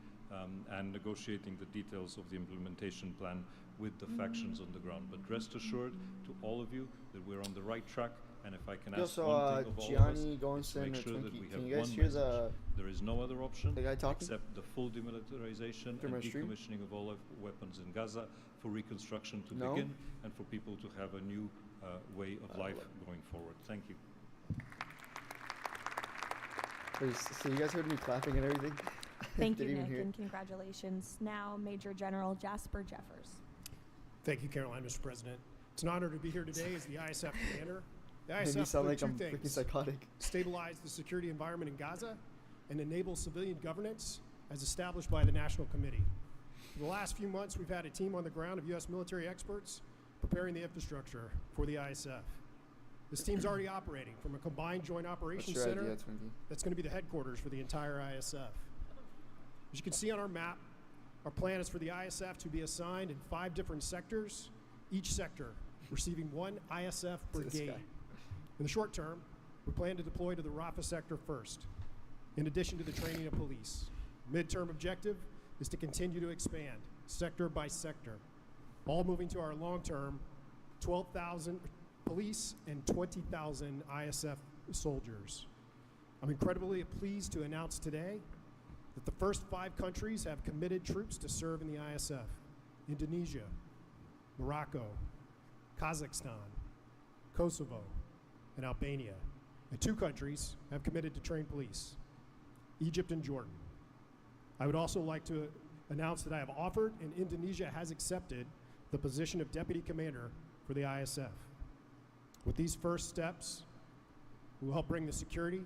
[SPEAKER 9] and negotiating the details of the implementation plan with the factions on the ground. But rest assured to all of you that we're on the right track, and if I can ask one thing of all of us, is to make sure that we have one message. There is no other option except the full demilitarization and decommissioning of all weapons in Gaza, for reconstruction to begin, and for people to have a new way of life going forward. Thank you.
[SPEAKER 1] So you guys heard me clapping and everything?
[SPEAKER 4] Thank you, Nick, and congratulations. Now, Major General Jasper Jeffers.
[SPEAKER 10] Thank you, Caroline, Mr. President. It's an honor to be here today as the ISF commander. The
[SPEAKER 1] Made me
[SPEAKER 10] ISF
[SPEAKER 1] sound
[SPEAKER 10] will
[SPEAKER 1] like
[SPEAKER 10] do
[SPEAKER 1] I'm
[SPEAKER 10] two
[SPEAKER 1] freaking
[SPEAKER 10] things:
[SPEAKER 1] psychotic.
[SPEAKER 10] stabilize the security environment in Gaza and enable civilian governance as established by the National Committee. For the last few months, we've had a team on the ground of U.S. military experts preparing the infrastructure for the ISF. This team's already operating from a combined joint operations center that's going to be the headquarters for the entire ISF. As you can see on our map, our plan is for the ISF to be assigned in 5 different sectors, each sector receiving 1 ISF brigade. In the short term, we plan to deploy to the Rafah sector first, in addition to the training of police. Midterm objective is to continue to expand sector by sector, all moving to our long-term 12,000 police and 20,000 ISF soldiers. I'm incredibly pleased to announce today that the first 5 countries have committed troops to serve in the ISF: Indonesia, Morocco, Kazakhstan, Kosovo, and Albania. And 2 countries have committed to train police: Egypt and Jordan. I would also like to announce that I have offered and Indonesia has accepted the position of Deputy Commander for the ISF. With these first steps, we will help bring the security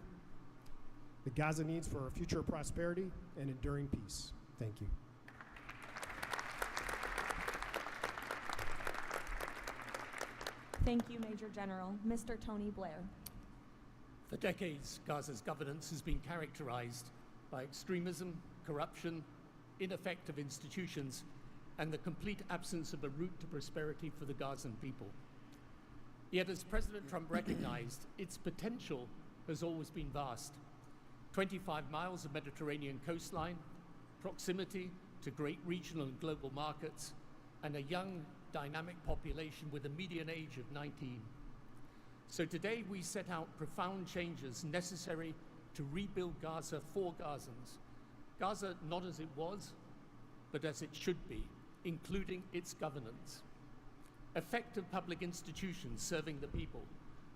[SPEAKER 10] that Gaza needs for a future of prosperity and enduring peace. Thank you.
[SPEAKER 4] Thank you, Major General. Mr. Tony Blair.
[SPEAKER 11] For decades, Gaza's governance has been characterized by extremism, corruption, ineffective institutions, and the complete absence of a route to prosperity for the Gazan people. Yet, as President Trump recognized, its potential has always been vast. 25 miles of Mediterranean coastline, proximity to great regional and global markets, and a young, dynamic population with a median age of 19. So today we set out profound changes necessary to rebuild Gaza for Gazans. Gaza not as it was, but as it should be, including its governance. Effective public institutions serving the people,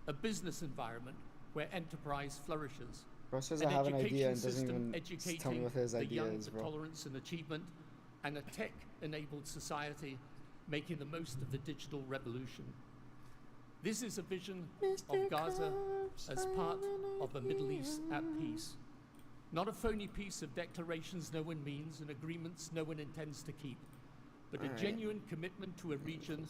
[SPEAKER 11] a business environment where enterprise flourishes,
[SPEAKER 1] Bro says
[SPEAKER 11] an
[SPEAKER 1] I have an idea
[SPEAKER 11] education
[SPEAKER 1] and doesn't
[SPEAKER 11] system
[SPEAKER 1] even tell me
[SPEAKER 11] educating
[SPEAKER 1] what his
[SPEAKER 11] the
[SPEAKER 1] idea
[SPEAKER 11] young
[SPEAKER 1] is,
[SPEAKER 11] for
[SPEAKER 1] bro.
[SPEAKER 11] tolerance and achievement, and a tech-enabled society making the most of the digital revolution. This is a vision of Gaza as part of a Middle East at peace. Not a phony piece of declarations no one means and agreements no one intends to keep, but a genuine commitment to a region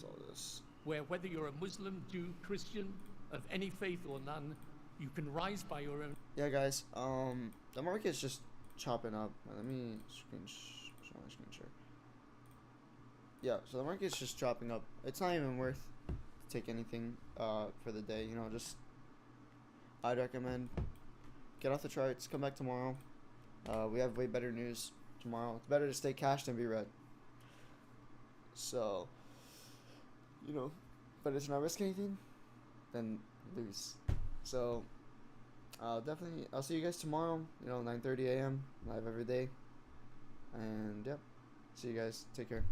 [SPEAKER 11] where whether you're a Muslim, Jew, Christian, of any faith or none, you can rise by your own.
[SPEAKER 1] Yeah, guys. The market's just chopping up. Let me show my screen share. Yeah, so the market's just chopping up. It's not even worth to take anything for the day. You know, just I'd recommend get off the charts. Come back tomorrow. We have way better news tomorrow. It's better to stay cash than be red. So, you know, but it's not risk anything, then lose. So, definitely, I'll see you guys tomorrow. You know, 9:30 a.m. live every day. And yep, see you guys. Take care.